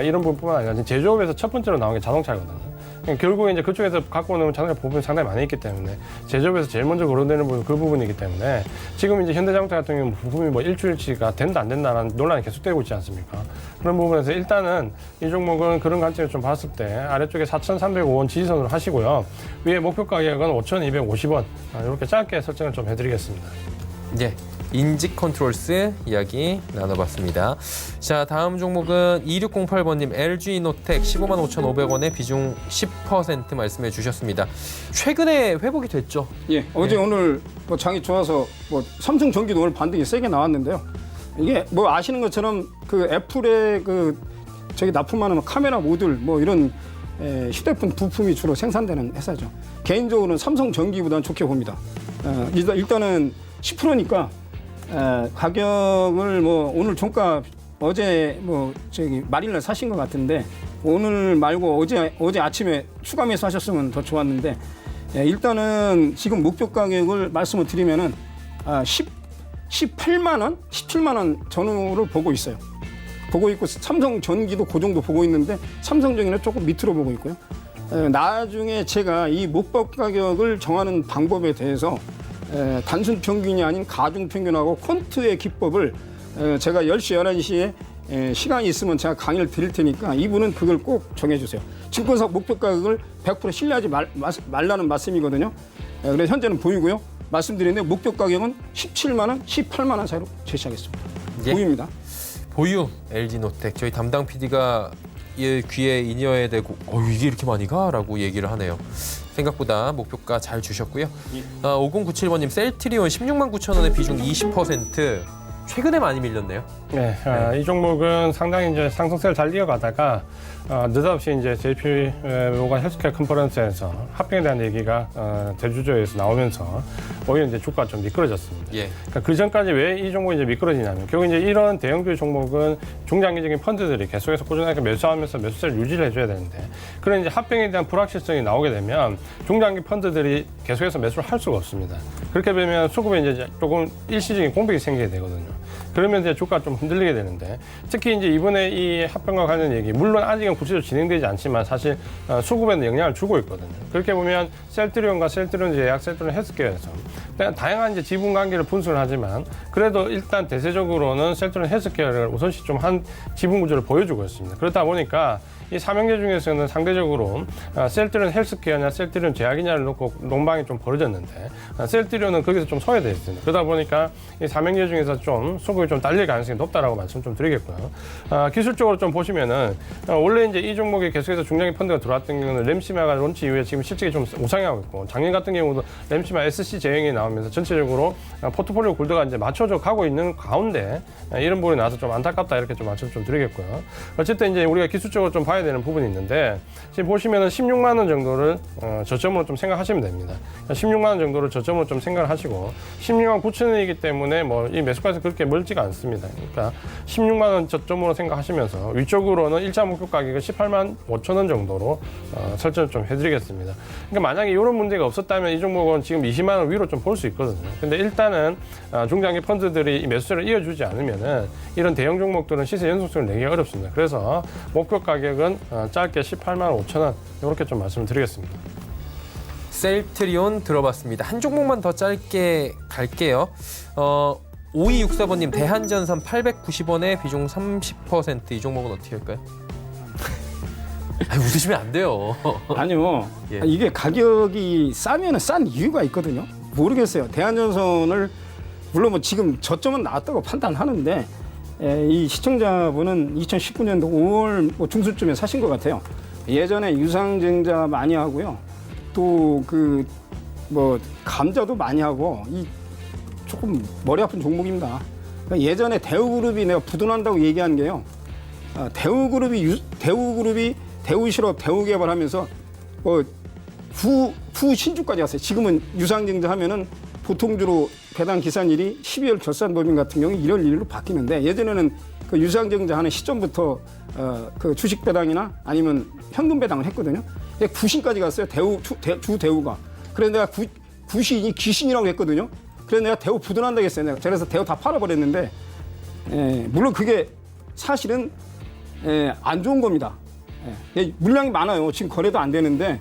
Speaker 3: 이런 부분뿐만 아니라 제조업에서 첫 번째로 나온 게 자동차거든요. 결국 이제 그쪽에서 갖고 오는 자동차 부분이 상당히 많이 있기 때문에 제조업에서 제일 먼저 거론되는 부분이 그 부분이기 때문에 지금 이제 현대자동차 같은 경우는 부품이 뭐 일주일치가 된다 안 된다라는 논란이 계속되고 있지 않습니까? 그런 부분에서 일단은 이 종목은 그런 관점을 좀 봤을 때 아래쪽에 4,305원 지지선으로 하시고요. 위에 목표 가격은 5,250원. 이렇게 짧게 설정을 좀 해드리겠습니다.
Speaker 2: 예. 인지 컨트롤스 이야기 나눠봤습니다. 자, 다음 종목은 2608번님 LG 이노텍 155,500원에 비중 10% 말씀해 주셨습니다. 최근에 회복이 됐죠?
Speaker 4: 예, 어제 오늘 뭐 장이 좋아서 뭐 삼성전기도 오늘 반등이 세게 나왔는데요. 이게 뭐 아시는 것처럼 그 애플의 납품하는 카메라 모듈 뭐 이런 휴대폰 부품이 주로 생산되는 회사죠. 개인적으로는 삼성전기보다는 좋게 봅니다. 일단은 10%니까 가격을 뭐 오늘 종가 어제 말일날 사신 것 같은데 오늘 말고 어제 아침에 추가 매수하셨으면 더 좋았는데, 일단은 지금 목표 가격을 말씀을 드리면은 18만 원, 17만 원 전후를 보고 있어요. 보고 있고 삼성전기도 그 정도 보고 있는데 삼성전기는 조금 밑으로 보고 있고요. 나중에 제가 이 목표 가격을 정하는 방법에 대해서 단순 평균이 아닌 가중 평균하고 퀀트의 기법을 제가 10시, 11시에 시간이 있으면 제가 강의를 드릴 테니까 이분은 그걸 꼭 정해주세요. 증권사 목표 가격을 100% 신뢰하지 말라는 말씀이거든요. 그래서 현재는 보이고요. 말씀드리는데 목표 가격은 17만 원, 18만 원 사이로 제시하겠습니다.
Speaker 2: 예.
Speaker 4: 보입니다.
Speaker 2: 보유 LG노텍 저희 담당 PD가 얘 귀에 인이어야 되고 이게 이렇게 많이 가라고 얘기를 하네요. 생각보다 목표가 잘 주셨고요. 5097번님 셀트리온 16만 9천 원의 비중 20% 최근에 많이 밀렸네요.
Speaker 3: 네, 이 종목은 상당히 이제 상승세를 잘 이어가다가 느닷없이 이제 JP 모건 헬스케어 컨퍼런스에서 합병에 대한 얘기가 대주주에서 나오면서 오히려 이제 주가가 좀 미끄러졌습니다.
Speaker 2: 예.
Speaker 3: 그러니까 그 전까지 왜 이 종목이 이제 미끄러지냐면 결국 이제 이런 대형주의 종목은 중장기적인 펀드들이 계속해서 꾸준하게 매수하면서 매수세를 유지를 해줘야 되는데 그런 이제 합병에 대한 불확실성이 나오게 되면 중장기 펀드들이 계속해서 매수를 할 수가 없습니다. 그렇게 되면 수급에 이제 조금 일시적인 공백이 생기게 되거든요. 그러면 이제 주가가 좀 흔들리게 되는데 특히 이제 이번에 이 합병과 관련 얘기 물론 아직은 구체적으로 진행되지 않지만 사실 수급에는 영향을 주고 있거든요. 그렇게 보면 셀트리온과 셀트리온 제약, 셀트리온 헬스케어에서 다양한 이제 지분 관계를 분석을 하지만 그래도 일단 대세적으로는 셀트리온 헬스케어를 우선시 좀 한 지분 구조를 보여주고 있습니다. 그렇다 보니까 이 삼형제 중에서는 상대적으로 셀트리온 헬스케어냐 셀트리온 제약이냐를 놓고 논방이 좀 벌어졌는데 셀트리온은 거기서 좀 소외되어 있습니다. 그러다 보니까 이 삼형제 중에서 좀 수급이 좀 딸릴 가능성이 높다라고 말씀 좀 드리겠고요. 기술적으로 좀 보시면은 원래 이제 이 종목에 계속해서 중장기 펀드가 들어왔던 경우는 램시마가 론치 이후에 지금 실적이 좀 우상향하고 있고 작년 같은 경우도 램시마 SC 제형이 나오면서 전체적으로 포트폴리오 골드가 이제 맞춰져 가고 있는 가운데 이런 부분이 나와서 좀 안타깝다 이렇게 좀 말씀 좀 드리겠고요. 어쨌든 이제 우리가 기술적으로 좀 봐야 되는 부분이 있는데 지금 보시면은 16만 원 정도를 저점으로 좀 생각하시면 됩니다. 16만 원 정도를 저점으로 좀 생각을 하시고 16만 9천 원이기 때문에 뭐 이 매수가에서 그렇게 멀지가 않습니다. 그러니까 16만 원 저점으로 생각하시면서 위쪽으로는 1차 목표 가격을 18만 5천 원 정도로 설정을 좀 해드리겠습니다. 그러니까 만약에 이런 문제가 없었다면 이 종목은 지금 20만 원 위로 좀 볼 수 있거든요. 근데 일단은 중장기 펀드들이 이 매수세를 이어주지 않으면은 이런 대형 종목들은 시세 연속성을 내기가 어렵습니다. 그래서 목표 가격은 짧게 18만 5천 원 이렇게 좀 말씀을 드리겠습니다.
Speaker 2: 셀트리온 들어봤습니다. 한 종목만 더 짧게 갈게요. 5264번님 대한전선 890원에 비중 30% 이 종목은 어떻게 할까요? 웃으시면 안 돼요.
Speaker 4: 아니요.
Speaker 2: 예.
Speaker 4: 이게 가격이 싸면 싼 이유가 있거든요. 모르겠어요. 대한전선을 물론 뭐 지금 저점은 나왔다고 판단하는데 이 시청자분은 2019년도 5월 뭐 중순쯤에 사신 것 같아요. 예전에 유상증자 많이 하고요. 또 그 뭐 감자도 많이 하고 이 조금 머리 아픈 종목입니다. 그러니까 예전에 대우그룹이 내가 부도난다고 얘기한 게요. 대우그룹이 대우실업 대우개발하면서 후신주까지 갔어요. 지금은 유상증자 하면은 보통주로 배당 기산일이 12월 결산법인 같은 경우 1월 1일로 바뀌는데 예전에는 그 유상증자 하는 시점부터 그 주식 배당이나 아니면 현금 배당을 했거든요. 구신까지 갔어요. 대우가. 그래서 내가 구신이 귀신이라고 했거든요. 그래서 내가 대우 부도난다고 했어요. 그래서 대우 다 팔아버렸는데 물론 그게 사실은 안 좋은 겁니다. 물량이 많아요. 지금 거래도 안 되는데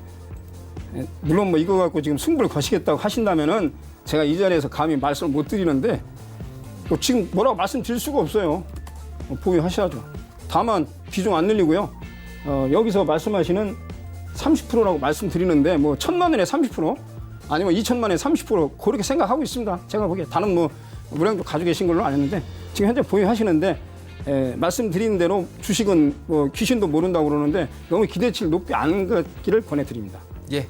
Speaker 4: 물론 뭐 이거 갖고 지금 승부를 거시겠다고 하신다면은 제가 이 자리에서 감히 말씀을 못 드리는데 지금 뭐라고 말씀드릴 수가 없어요. 보유하셔야죠. 다만 비중 안 늘리고요. 여기서 말씀하시는 30%라고 말씀드리는데 뭐 1,000만 원에 30% 아니면 2,000만 원에 30% 그렇게 생각하고 있습니다. 제가 보기에 다른 뭐 물량도 가지고 계신 걸로 아는데 지금 현재 보유하시는데 말씀드린 대로 주식은 뭐 귀신도 모른다고 그러는데 너무 기대치를 높게 안 갖기를 권해드립니다.
Speaker 2: 예.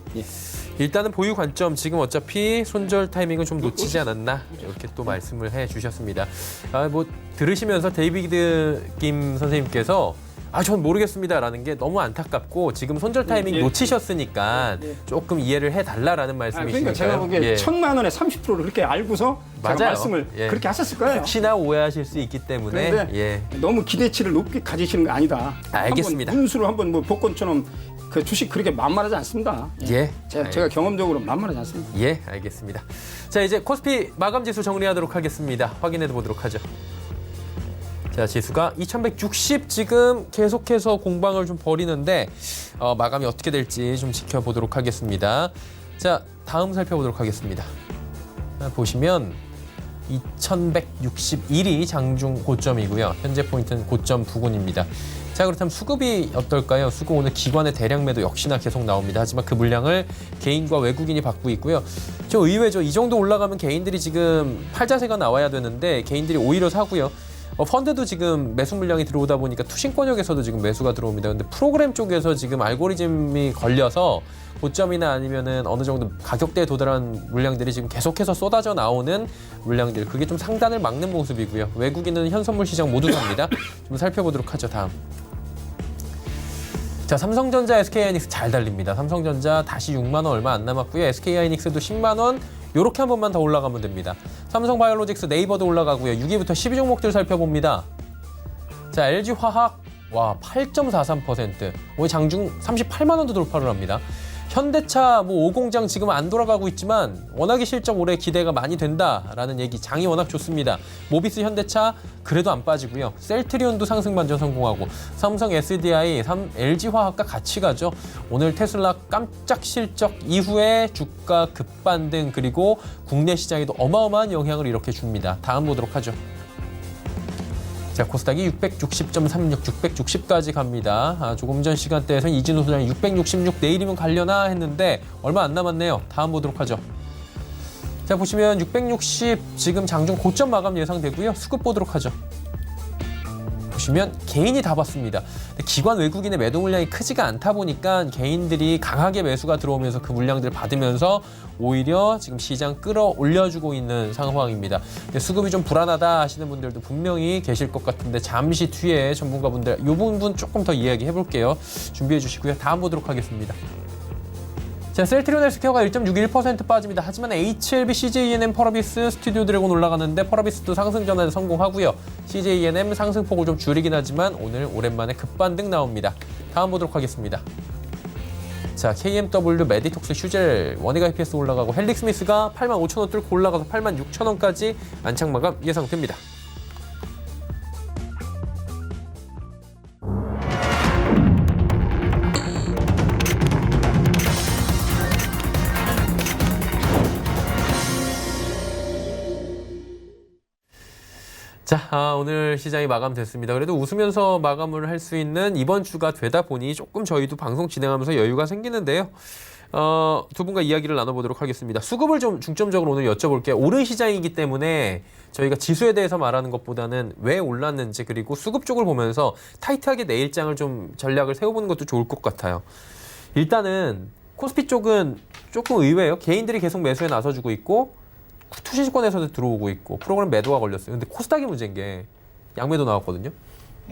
Speaker 2: 일단은 보유 관점 지금 어차피 손절 타이밍은 좀 놓치지 않았나 이렇게 또 말씀을 해주셨습니다. 뭐 들으시면서 데이비드 김 선생님께서 전 모르겠습니다라는 게 너무 안타깝고 지금 손절 타이밍 놓치셨으니까 조금 이해를 해달라라는 말씀이시니까요.
Speaker 4: 그러니까 제가 보기에 1,000만 원에 30%를 그렇게 알고서
Speaker 2: 맞아요.
Speaker 4: 제가 말씀을 그렇게 하셨을 거예요.
Speaker 2: 혹시나 오해하실 수 있기 때문에
Speaker 4: 그런데 너무 기대치를 높게 가지시는 거 아니다.
Speaker 2: 알겠습니다.
Speaker 4: 운수를 한번 뭐 복권처럼 그 주식 그렇게 만만하지 않습니다. 제가 경험적으로 만만하지 않습니다.
Speaker 2: 예, 알겠습니다. 자, 이제 코스피 마감 지수 정리하도록 하겠습니다. 확인해 보도록 하죠. 자, 지수가 2160 지금 계속해서 공방을 좀 벌이는데 마감이 어떻게 될지 좀 지켜보도록 하겠습니다. 자, 다음 살펴보도록 하겠습니다. 보시면 2161이 장중 고점이고요. 현재 포인트는 고점 부근입니다. 자, 그렇다면 수급이 어떨까요? 수급 오늘 기관의 대량 매도 역시나 계속 나옵니다. 하지만 그 물량을 개인과 외국인이 받고 있고요. 좀 의외죠. 이 정도 올라가면 개인들이 지금 팔자세가 나와야 되는데 개인들이 오히려 사고요. 펀드도 지금 매수 물량이 들어오다 보니까 투신권역에서도 지금 매수가 들어옵니다. 근데 프로그램 쪽에서 지금 알고리즘이 걸려서 고점이나 아니면은 어느 정도 가격대에 도달한 물량들이 지금 계속해서 쏟아져 나오는 물량들, 그게 좀 상단을 막는 모습이고요. 외국인은 현선물 시장 모두 삽니다. 좀 살펴보도록 하죠. 다음. 자, 삼성전자, SK하이닉스 잘 달립니다. 삼성전자 다시 6만 원 얼마 안 남았고요. SK하이닉스도 10만 원. 요렇게 한 번만 더 올라가면 됩니다. 삼성바이오로직스, 네이버도 올라가고요. 6위부터 12 종목들 살펴봅니다. 자, LG화학 와 8.43%. 오늘 장중 38만 원도 돌파를 합니다. 현대차 뭐 5공장 지금 안 돌아가고 있지만 워낙에 실적 올해 기대가 많이 된다라는 얘기, 장이 워낙 좋습니다. 모비스 현대차 그래도 안 빠지고요. 셀트리온도 상승 반전 성공하고 삼성 SDI, LG화학과 같이 가죠. 오늘 테슬라 깜짝 실적 이후에 주가 급반등, 그리고 국내 시장에도 어마어마한 영향을 이렇게 줍니다. 다음 보도록 하죠. 자, 코스닥이 660.36, 660까지 갑니다. 조금 전 시간대에서는 이진우 소장이 666 내일이면 가려나 했는데 얼마 안 남았네요. 다음 보도록 하죠. 자, 보시면 660 지금 장중 고점 마감 예상되고요. 수급 보도록 하죠. 보시면 개인이 다 봤습니다. 기관 외국인의 매도 물량이 크지가 않다 보니까 개인들이 강하게 매수가 들어오면서 그 물량들을 받으면서 오히려 지금 시장 끌어올려주고 있는 상황입니다. 수급이 좀 불안하다 하시는 분들도 분명히 계실 것 같은데 잠시 뒤에 전문가분들 이 부분 조금 더 이야기해 볼게요. 준비해 주시고요. 다음 보도록 하겠습니다. 자, 셀트리온 헬스케어가 1.61% 빠집니다. 하지만 HLB, CJENM, 펄어비스, 스튜디오 드래곤 올라가는데 펄어비스도 상승 전환에 성공하고요. CJENM 상승폭을 좀 줄이긴 하지만 오늘 오랜만에 급반등 나옵니다. 다음 보도록 하겠습니다. 자, KMW, 메디톡스, 휴젤, 원익 IPS 올라가고 헬릭스미스가 85,000원 뚫고 올라가서 86,000원까지 안착 마감 예상됩니다. 자, 오늘 시장이 마감됐습니다. 그래도 웃으면서 마감을 할 수 있는 이번 주가 되다 보니 조금 저희도 방송 진행하면서 여유가 생기는데요. 두 분과 이야기를 나눠보도록 하겠습니다. 수급을 좀 중점적으로 오늘 여쭤볼게요. 오른 시장이기 때문에 저희가 지수에 대해서 말하는 것보다는 왜 올랐는지, 그리고 수급 쪽을 보면서 타이트하게 내일장을 좀 전략을 세워보는 것도 좋을 것 같아요. 일단은 코스피 쪽은 조금 의외예요. 개인들이 계속 매수에 나서주고 있고 투신권에서도 들어오고 있고 프로그램 매도가 걸렸어요. 근데 코스닥이 문제인 게 양매도 나왔거든요.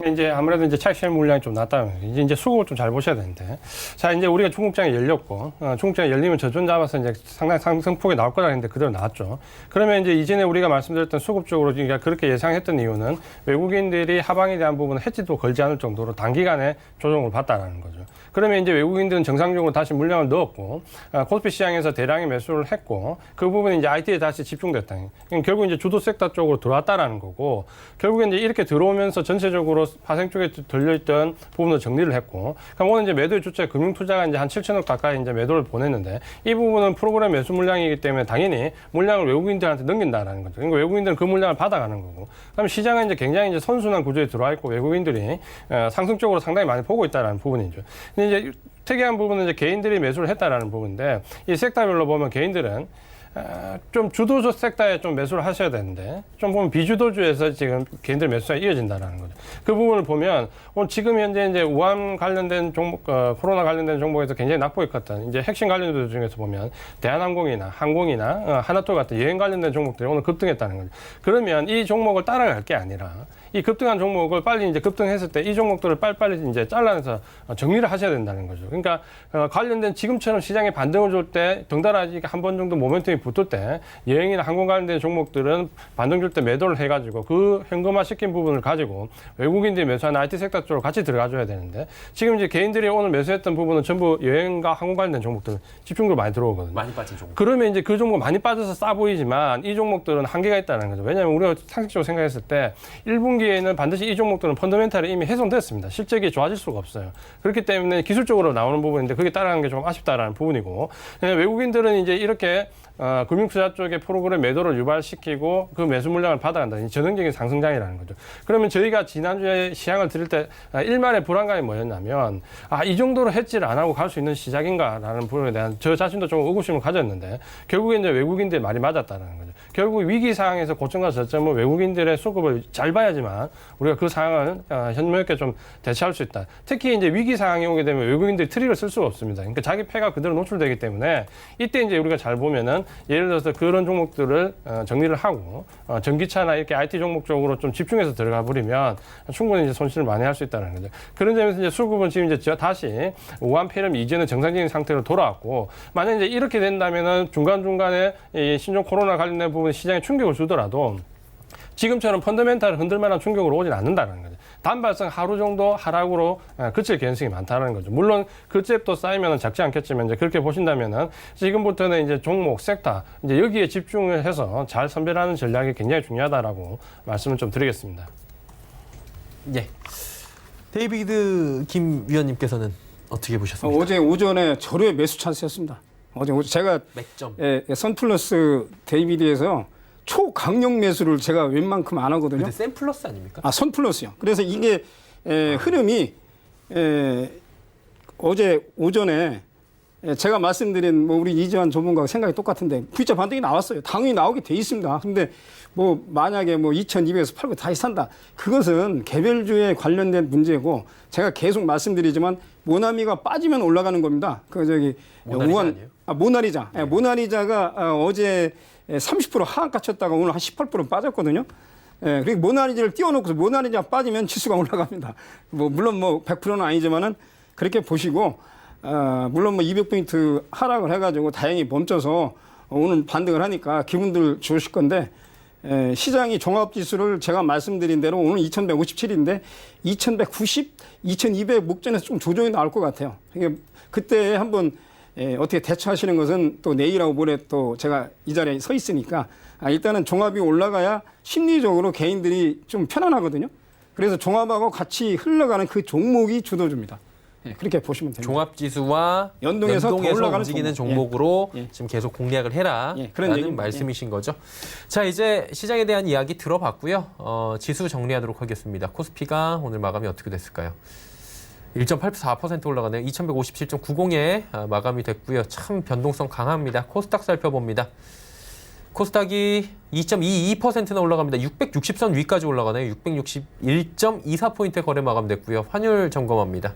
Speaker 3: 이제 아무래도 이제 차익 실현 물량이 좀 낮다. 이제 수급을 좀 잘 보셔야 되는데. 자, 이제 우리가 중국장이 열렸고, 중국장이 열리면 저점 잡아서 이제 상당히 상승폭이 나올 거라 했는데 그대로 나왔죠. 그러면 이제 이전에 우리가 말씀드렸던 수급적으로 그러니까 그렇게 예상했던 이유는 외국인들이 하방에 대한 부분은 해지도 걸지 않을 정도로 단기간에 조정을 받다라는 거죠. 그러면 이제 외국인들은 정상적으로 다시 물량을 넣었고, 코스피 시장에서 대량의 매수를 했고, 그 부분이 이제 IT에 다시 집중됐다. 결국 이제 주도 섹터 쪽으로 들어왔다라는 거고, 결국에 이제 이렇게 들어오면서 전체적으로 파생 쪽에 들려있던 부분을 정리를 했고, 그럼 오늘 이제 매도의 주체 금융투자가 이제 한 7천억 가까이 이제 매도를 보냈는데, 이 부분은 프로그램 매수 물량이기 때문에 당연히 물량을 외국인들한테 넘긴다라는 거죠. 그러니까 외국인들은 그 물량을 받아가는 거고, 그다음 시장은 이제 굉장히 이제 선순환 구조에 들어와 있고 외국인들이 상승 쪽으로 상당히 많이 보고 있다라는 부분이죠. 근데 이제 특이한 부분은 이제 개인들이 매수를 했다라는 부분인데, 이 섹터별로 보면 개인들은 좀 주도주 섹터에 좀 매수를 하셔야 되는데, 좀 보면 비주도주에서 지금 개인들 매수가 이어진다라는 거죠. 그 부분을 보면 오늘 지금 현재 이제 우한 관련된 종목, 코로나 관련된 종목에서 굉장히 낙폭이 컸던 이제 핵심 관련주 중에서 보면 대한항공이나 항공이나 하나톨 같은 여행 관련된 종목들이 오늘 급등했다는 거죠. 그러면 이 종목을 따라갈 게 아니라 이 급등한 종목을 빨리 이제 급등했을 때 이 종목들을 빨리빨리 이제 잘라내서 정리를 하셔야 된다는 거죠. 그러니까 관련된 지금처럼 시장에 반등을 줄 때 덩달아 한 번 정도 모멘텀이 붙을 때 여행이나 항공 관련된 종목들은 반등 줄 때 매도를 해가지고 그 현금화 시킨 부분을 가지고 외국인들이 매수하는 IT 섹터 쪽으로 같이 들어가줘야 되는데, 지금 이제 개인들이 오늘 매수했던 부분은 전부 여행과 항공 관련된 종목들 집중적으로 많이 들어오거든요.
Speaker 2: 많이 빠진 종목.
Speaker 3: 그러면 이제 그 종목 많이 빠져서 싸 보이지만 이 종목들은 한계가 있다는 거죠. 왜냐하면 우리가 상식적으로 생각했을 때 1분기 분기에는 반드시 이 종목들은 펀더멘탈이 이미 훼손됐습니다. 실적이 좋아질 수가 없어요. 그렇기 때문에 기술적으로 나오는 부분인데 그게 따라가는 게 좀 아쉽다라는 부분이고, 외국인들은 이제 이렇게 금융투자 쪽에 프로그램 매도를 유발시키고 그 매수 물량을 받아간다. 전형적인 상승장이라는 거죠. 그러면 저희가 지난주에 시향을 드릴 때 일말의 불안감이 뭐였냐면 이 정도로 해지를 안 하고 갈 수 있는 시작인가라는 부분에 대한 저 자신도 좀 의구심을 가졌는데 결국에 이제 외국인들이 말이 맞았다는 거죠. 결국 위기 상황에서 고점과 저점은 외국인들의 수급을 잘 봐야지만 우리가 그 상황을 현명하게 좀 대처할 수 있다. 특히 이제 위기 상황이 오게 되면 외국인들이 트릭을 쓸 수가 없습니다. 그러니까 자기 패가 그대로 노출되기 때문에 이때 이제 우리가 잘 보면은 예를 들어서 그런 종목들을 정리를 하고 전기차나 이렇게 IT 종목 쪽으로 좀 집중해서 들어가 버리면 충분히 이제 손실을 많이 할 수 있다는 거죠. 그런 점에서 이제 수급은 지금 이제 다시 우한 폐렴 이전의 정상적인 상태로 돌아왔고, 만약 이제 이렇게 된다면은 중간중간에 이 신종 코로나 관련된 부분에 시장에 충격을 주더라도 지금처럼 펀더멘탈을 흔들만한 충격으로 오진 않는다는 거죠. 단발성 하루 정도 하락으로 그칠 가능성이 많다는 거죠. 물론 그 잽도 쌓이면 작지 않겠지만 이제 그렇게 보신다면은 지금부터는 이제 종목, 섹터 이제 여기에 집중을 해서 잘 선별하는 전략이 굉장히 중요하다라고 말씀을 좀 드리겠습니다.
Speaker 2: 예. 데이비드 김 위원님께서는 어떻게 보셨습니까?
Speaker 4: 어제 오전에 절호의 매수 찬스였습니다. 어제 제가
Speaker 2: 맥점.
Speaker 4: 선플러스 데이비드에서 초강력 매수를 제가 웬만큼 안 하거든요.
Speaker 2: 근데 센 플러스 아닙니까?
Speaker 4: 선플러스요. 그래서 이게 흐름이 어제 오전에 제가 말씀드린 뭐 우리 이지환 전문가와 생각이 똑같은데 V자 반등이 나왔어요. 당연히 나오게 돼 있습니다. 근데 뭐 만약에 뭐 2,200에서 팔고 다시 산다. 그것은 개별주에 관련된 문제고, 제가 계속 말씀드리지만 모나미가 빠지면 올라가는 겁니다. 그 저기
Speaker 2: 모나리자 아니에요?
Speaker 4: 모나리자. 모나리자가 어제 30% 하한가 쳤다가 오늘 한 18% 빠졌거든요. 그리고 모나리자를 띄워놓고서 모나리자 빠지면 지수가 올라갑니다. 뭐 물론 뭐 100%는 아니지만은 그렇게 보시고, 물론 뭐 200포인트 하락을 해가지고 다행히 멈춰서 오늘 반등을 하니까 기분들 좋으실 건데, 시장이 종합지수를 제가 말씀드린 대로 오늘 2157인데 2190, 2200 목전에서 좀 조정이 나올 것 같아요. 그러니까 그때 한번 어떻게 대처하시는 것은 또 내일하고 모레 또 제가 이 자리에 서 있으니까 일단은 종합이 올라가야 심리적으로 개인들이 좀 편안하거든요. 그래서 종합하고 같이 흘러가는 그 종목이 주도주입니다. 그렇게 보시면 됩니다.
Speaker 2: 종합지수와
Speaker 4: 연동해서 올라가는
Speaker 2: 움직이는 종목으로
Speaker 4: 예.
Speaker 2: 지금 계속 공략을 해라
Speaker 4: 그런
Speaker 2: 라는
Speaker 4: 얘기입니다.
Speaker 2: 말씀이신 거죠. 자, 이제 시장에 대한 이야기 들어봤고요. 지수 정리하도록 하겠습니다. 코스피가 오늘 마감이 어떻게 됐을까요? 1.84% 올라가네요. 2157.90에 마감이 됐고요. 참 변동성 강합니다. 코스닥 살펴봅니다. 코스닥이 2.22%나 올라갑니다. 660선 위까지 올라가네요. 661.24포인트 거래 마감됐고요. 환율 점검합니다.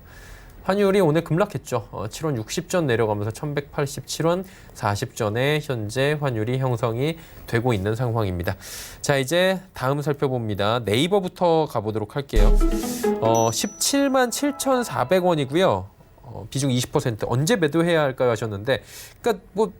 Speaker 2: 환율이 오늘 급락했죠. 7원 60전 내려가면서 1187원 40전에 현재 환율이 형성이 되고 있는 상황입니다. 자, 이제 다음 살펴봅니다. 네이버부터 가보도록 할게요. 17만 7,400원이고요. 비중 20%. 언제 매도해야 할까요 하셨는데, 그러니까 뭐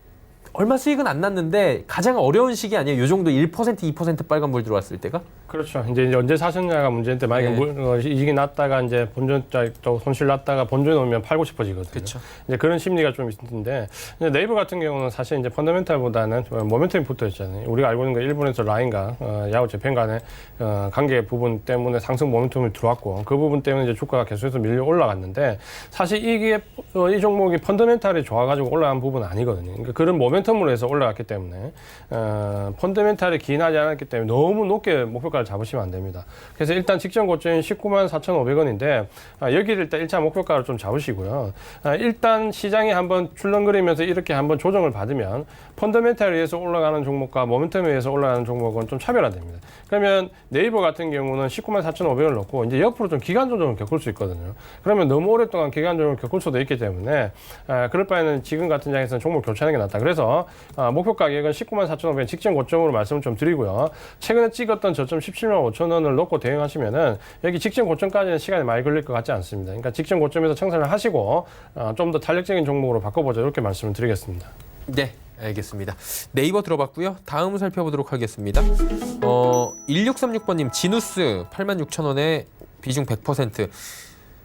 Speaker 2: 얼마 수익은 안 났는데 가장 어려운 시기 아니에요? 이 정도 1%, 2% 빨간불 들어왔을 때가?
Speaker 3: 그렇죠. 이제 언제 사셨냐가 문제인데 만약에 이익이 났다가 이제 본전 또 손실 났다가 본전에 오면 팔고 싶어지거든요.
Speaker 2: 그렇죠.
Speaker 3: 이제 그런 심리가 좀 있는데, 이제 네이버 같은 경우는 사실 이제 펀더멘탈보다는 모멘텀이 붙어 있잖아요. 우리가 알고 있는 거 일본에서 라인과 야후 재팬 간의 관계 부분 때문에 상승 모멘텀이 들어왔고, 그 부분 때문에 이제 주가가 계속해서 밀려 올라갔는데, 사실 이게 이 종목이 펀더멘탈이 좋아가지고 올라간 부분은 아니거든요. 그러니까 그런 모멘텀으로 해서 올라갔기 때문에 펀더멘탈이 기인하지 않았기 때문에 너무 높게 목표가를 잡으시면 안 됩니다. 그래서 일단 직전 고점인 19만 4,500원인데 여기를 일단 1차 목표가를 좀 잡으시고요. 일단 시장이 한번 출렁거리면서 이렇게 한번 조정을 받으면 펀더멘탈에 의해서 올라가는 종목과 모멘텀에 의해서 올라가는 종목은 좀 차별화됩니다. 그러면 네이버 같은 경우는 19만 4,500원을 넣고 이제 옆으로 좀 기간 조정을 겪을 수 있거든요. 그러면 너무 오랫동안 기간 조정을 겪을 수도 있기 때문에 그럴 바에는 지금 같은 장에서는 종목 교체하는 게 낫다. 그래서 목표 가격은 19만 4,500원 직전 고점으로 말씀을 좀 드리고요. 최근에 찍었던 저점 17만 5천 원을 놓고 대응하시면은 여기 직전 고점까지는 시간이 많이 걸릴 것 같지 않습니다. 그러니까 직전 고점에서 청산을 하시고 좀 더 탄력적인 종목으로 바꿔보자, 이렇게 말씀을 드리겠습니다.
Speaker 2: 네, 알겠습니다. 네이버 들어봤고요. 다음 살펴보도록 하겠습니다. 1636번님 지누스 86,000원에 비중 100%.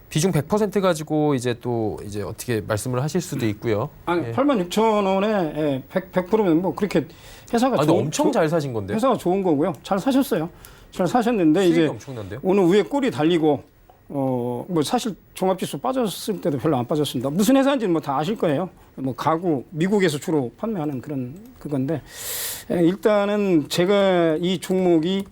Speaker 2: 비중 100% 가지고 이제 또 이제 어떻게 말씀을 하실 수도 있고요.
Speaker 4: 아니, 86,000원에 100%면 뭐 그렇게 회사가
Speaker 2: 근데 엄청 잘 사신 건데요.
Speaker 4: 회사가 좋은 거고요. 잘 사셨어요. 잘 사셨는데
Speaker 2: 수익이
Speaker 4: 이제
Speaker 2: 엄청난데요?
Speaker 4: 오늘 위에 꼴이 달리고 뭐 사실 종합지수 빠졌을 때도 별로 안 빠졌습니다. 무슨 회사인지는 뭐 다 아실 거예요. 뭐 가구 미국에서 주로 판매하는 그건데 일단은 제가 이 종목이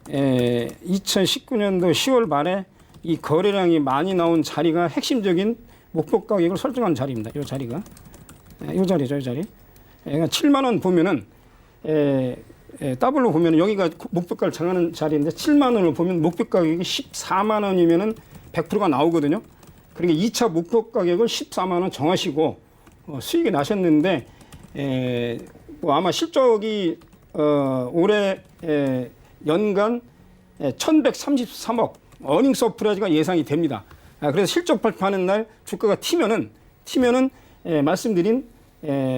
Speaker 4: 2019년도 10월 말에 이 거래량이 많이 나온 자리가 핵심적인 목표 가격을 설정한 자리입니다. 이 자리가 이 자리죠, 이 자리. 그러니까 7만 원 보면은 더블로 보면 여기가 목표가를 정하는 자리인데 7만 원을 보면 목표 가격이 14만 원이면은 100%가 나오거든요. 그러니까 2차 목표 가격을 14만 원 정하시고 수익이 나셨는데 뭐 아마 실적이 올해 연간 1,133억 어닝 서프라이즈가 예상이 됩니다. 그래서 실적 발표하는 날 주가가 튀면은 말씀드린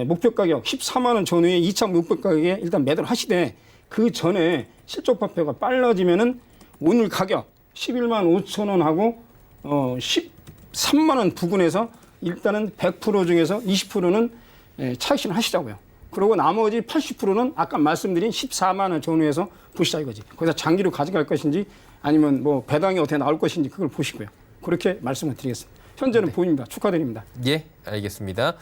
Speaker 4: 목표 가격 14만 원 전후에 2차 목표 가격에 일단 매도를 하시되 그 전에 실적 발표가 빨라지면은 오늘 가격 11만 5천 원하고 13만 원 부근에서 일단은 100% 중에서 20%는 차익 하시자고요. 그리고 나머지 80%는 아까 말씀드린 14만 원 전후에서 보시자 이거지. 거기서 장기로 가져갈 것인지 아니면 뭐 배당이 어떻게 나올 것인지 그걸 보시고요. 그렇게 말씀을 드리겠습니다. 현재는 보입니다. 축하드립니다.
Speaker 2: 예, 알겠습니다.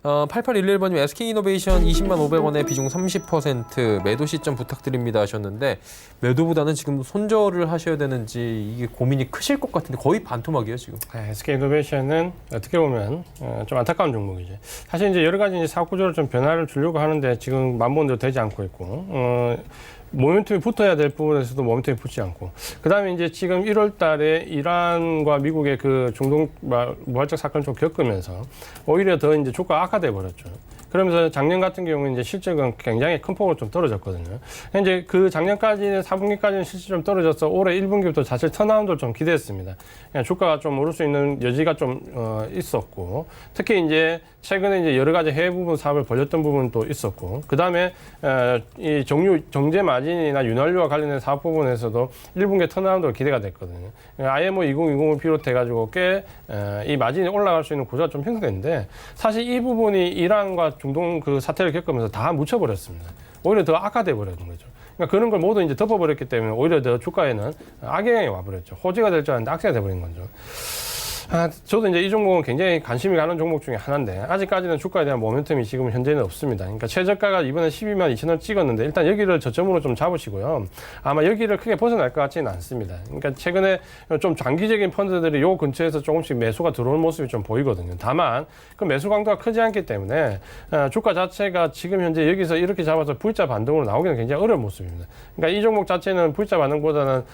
Speaker 2: 8811번님 SK이노베이션 20만 500원에 비중 30% 매도 시점 부탁드립니다 하셨는데 매도보다는 지금 손절을 하셔야 되는지 이게 고민이 크실 것 같은데 거의 반토막이에요 지금.
Speaker 3: SK이노베이션은 어떻게 보면 좀 안타까운 종목이죠. 사실 이제 여러 가지 이제 사업 구조를 좀 변화를 주려고 하는데 지금 만번대로 되지 않고 있고 모멘텀이 붙어야 될 부분에서도 모멘텀이 붙지 않고 그다음에 이제 지금 1월 달에 이란과 미국의 그 중동 무활적 사건을 좀 겪으면서 오히려 더 이제 주가 악화돼 버렸죠. 그러면서 작년 같은 경우는 이제 실적은 굉장히 큰 폭으로 좀 떨어졌거든요. 이제 그 작년까지는 4분기까지는 실적 좀 떨어져서 올해 1분기부터 자체 턴라운드를 좀 기대했습니다. 그냥 주가가 좀 오를 수 있는 여지가 좀 있었고 특히 이제 최근에 이제 여러 가지 해외 부분 사업을 벌였던 부분도 있었고 그 다음에 이 정제 마진이나 윤활유와 관련된 사업 부분에서도 1분기 턴라운드가 기대가 됐거든요. IMO 2020을 비롯해가지고 꽤 이 마진이 올라갈 수 있는 구조가 좀 형성됐는데 사실 이 부분이 이란과 중동 그 사태를 겪으면서 다 묻혀버렸습니다. 오히려 더 악화돼 버리는 거죠. 그러니까 그런 걸 모두 이제 덮어버렸기 때문에 오히려 더 주가에는 악영향이 와버렸죠. 호재가 될 줄 알았는데 악재가 돼버린 거죠. 저도 이제 이 종목은 굉장히 관심이 가는 종목 중에 하나인데 아직까지는 주가에 대한 모멘텀이 지금 현재는 없습니다. 그러니까 최저가가 이번에 12만 2천 원 찍었는데 일단 여기를 저점으로 좀 잡으시고요. 아마 여기를 크게 벗어날 것 같지는 않습니다. 그러니까 최근에 좀 장기적인 펀드들이 요 근처에서 조금씩 매수가 들어오는 모습이 좀 보이거든요. 다만 그 매수 강도가 크지 않기 때문에 주가 자체가 지금 현재 여기서 이렇게 잡아서 V자 반등으로 나오기는 굉장히 어려운 모습입니다. 그러니까 이 종목 자체는 V자 반등보다는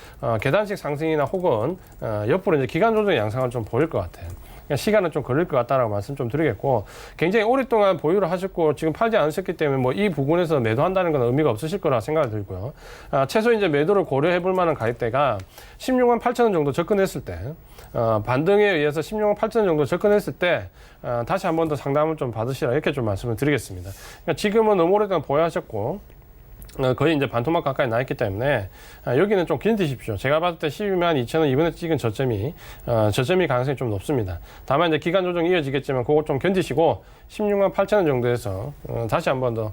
Speaker 3: 계단식 상승이나 혹은 옆으로 이제 기간 조정의 양상을 좀 보일 것 같아요. 그러니까 시간은 좀 걸릴 것 같다라고 말씀 좀 드리겠고 굉장히 오랫동안 보유를 하셨고 지금 팔지 않으셨기 때문에 뭐 이 부분에서 매도한다는 건 의미가 없으실 거라 생각이 들고요. 최소 이제 매도를 고려해 볼 만한 가격대가 16만 8천 원 정도 접근했을 때 반등에 의해서 16만 8천 원 정도 접근했을 때 다시 한 번 더 상담을 좀 받으시라 이렇게 좀 말씀을 드리겠습니다. 그러니까 지금은 너무 오랫동안 보유하셨고 거의 이제 반토막 가까이 나 있기 때문에 여기는 좀 견디십시오. 제가 봤을 때 12만 2천 원 이번에 찍은 저점이 가능성이 좀 높습니다. 다만 이제 기간 조정이 이어지겠지만 그거 좀 견디시고 16만 8천 원 정도에서 다시 한 번 더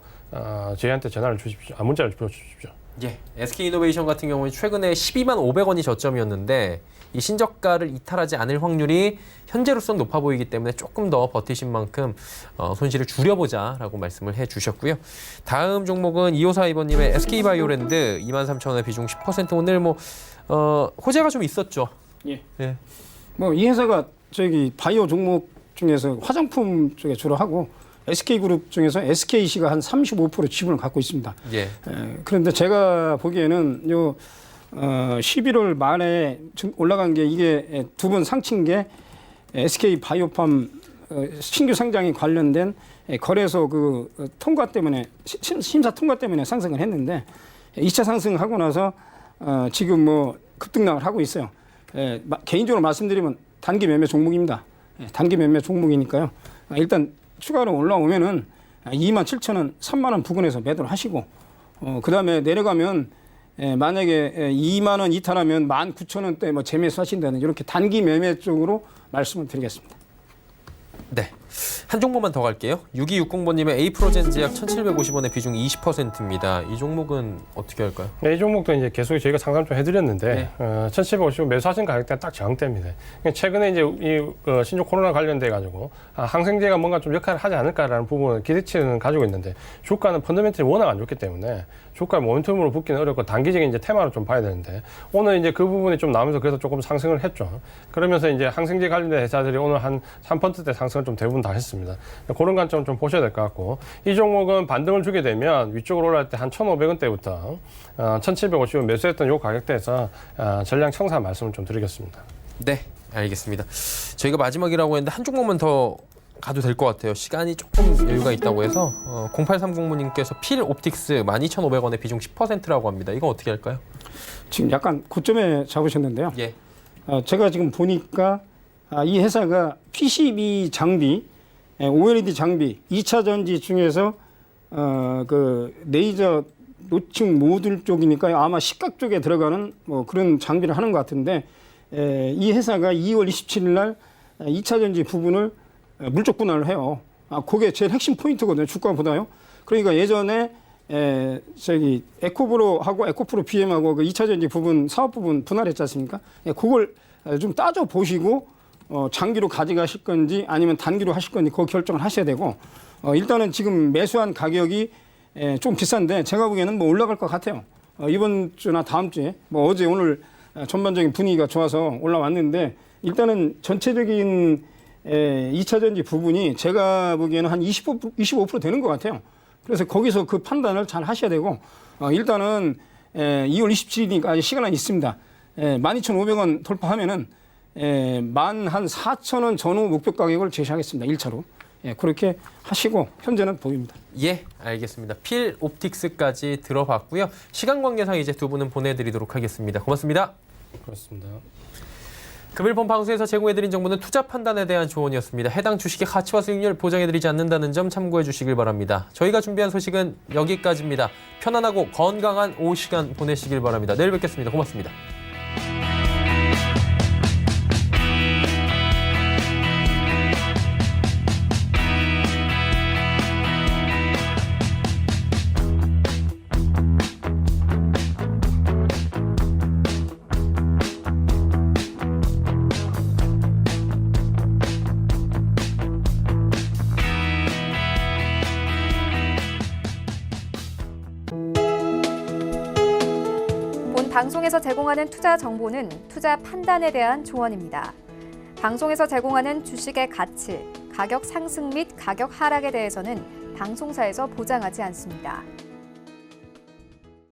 Speaker 3: 저희한테 전화를 주십시오. 문자를 주십시오.
Speaker 2: 예, SK이노베이션 같은 경우는 최근에 12만 500원이 저점이었는데 이 신저가를 이탈하지 않을 확률이 현재로서는 높아 보이기 때문에 조금 더 버티신 만큼 손실을 줄여보자라고 말씀을 해주셨고요. 다음 종목은 2542번님의 SK바이오랜드 23,000원에 비중 10% 오늘 뭐 호재가 좀 있었죠.
Speaker 4: 예.
Speaker 2: 예.
Speaker 4: 뭐 이 회사가 저기 바이오 종목 중에서 화장품 쪽에 주로 하고 SK그룹 중에서 SKC가 한 35% 지분을 갖고 있습니다.
Speaker 2: 예.
Speaker 4: 그런데 제가 보기에는 요 11월 말에 올라간 게 이게 두 번 상친 게 SK 바이오팜 신규 상장에 관련된 거래소 그 통과 때문에 심사 통과 때문에 상승을 했는데 2차 상승하고 나서 지금 뭐 급등락을 하고 있어요. 개인적으로 말씀드리면 단기 매매 종목입니다. 단기 매매 종목이니까요. 일단 추가로 올라오면은 27,000원, 3만 원 부근에서 매도를 하시고 그다음에 내려가면 만약에 2만 원 이탈하면 19,000원대 뭐 재매수 하신다는 이렇게 단기 매매 쪽으로 말씀을 드리겠습니다.
Speaker 2: 네. 한 종목만 더 갈게요. 6260번님의 에이프로젠제약 1,750원의 비중 20%입니다. 이 종목은 어떻게 할까요?
Speaker 3: 네, 이 종목도 이제 계속 저희가 상담 좀 해드렸는데,
Speaker 2: 네.
Speaker 3: 1,750원 매수하신 가격대가 딱 저항대입니다. 최근에 이제 이 신종 코로나 관련돼 가지고 항생제가 뭔가 좀 역할을 하지 않을까라는 부분을 기대치는 가지고 있는데, 주가는 펀더멘털이 워낙 안 좋기 때문에 주가 모멘텀으로 붙기는 어렵고 단기적인 이제 테마로 좀 봐야 되는데, 오늘 이제 그 부분이 좀 나오면서 그래서 조금 상승을 했죠. 그러면서 이제 항생제 관련된 회사들이 오늘 한 3%대 상승을 좀 대부분 다 했습니다. 그런 관점 좀 보셔야 될 것 같고, 이 종목은 반등을 주게 되면 위쪽으로 올라갈 때 한 1,500원대부터 1,750원 매수했던 요 가격대에서 전량 청사 말씀을 좀 드리겠습니다.
Speaker 2: 네, 알겠습니다. 저희가 마지막이라고 했는데 한 종목만 더 가도 될 것 같아요. 시간이 조금 여유가 있다고 해서 0830님께서 필 옵틱스 12,500원의 비중 10%라고 합니다. 이건 어떻게 할까요?
Speaker 4: 지금 약간 고점에 잡으셨는데요.
Speaker 2: 예.
Speaker 4: 제가 지금 보니까 이 회사가 PCB 장비, OLED 장비, 2차 전지 중에서 그 레이저 노칭 모듈 쪽이니까 아마 식각 쪽에 들어가는 뭐 그런 장비를 하는 것 같은데, 이 회사가 2월 27일 날 2차 전지 부분을 물적 분할을 해요. 그게 제일 핵심 포인트거든요. 주가보다요. 그러니까 예전에 저기 에코프로하고 에코프로 BM하고 그 2차 전지 부분 사업 부분 분할했지 않습니까? 그걸 좀 따져 보시고 장기로 가져가실 건지 아니면 단기로 하실 건지 그거 결정을 하셔야 되고, 일단은 지금 매수한 가격이 좀 비싼데 제가 보기에는 뭐 올라갈 것 같아요. 이번 주나 다음 주에 뭐 어제 오늘 전반적인 분위기가 좋아서 올라왔는데, 일단은 전체적인 2차 전지 부분이 제가 보기에는 한 25% 되는 것 같아요. 그래서 거기서 그 판단을 잘 하셔야 되고, 일단은 2월 27일이니까 아직 시간은 있습니다. 12,500원 돌파하면은 만 한 4,000원 전후 목표 가격을 제시하겠습니다. 1차로. 그렇게 하시고 현재는 보입니다.
Speaker 2: 예, 알겠습니다. 필 옵틱스까지 들어봤고요. 시간 관계상 이제 두 분은 보내드리도록 하겠습니다. 고맙습니다.
Speaker 3: 그렇습니다.
Speaker 2: 금일본 방송에서 제공해드린 정보는 투자 판단에 대한 조언이었습니다. 해당 주식의 가치와 수익률 보장해드리지 않는다는 점 참고해 주시길 바랍니다. 저희가 준비한 소식은 여기까지입니다. 편안하고 건강한 오후 시간 보내시길 바랍니다. 내일 뵙겠습니다. 고맙습니다.
Speaker 1: 방송에서 제공하는 투자 정보는 투자 판단에 대한 조언입니다. 방송에서 제공하는 주식의 가치, 가격 상승 및 가격 하락에 대해서는 방송사에서 보장하지 않습니다.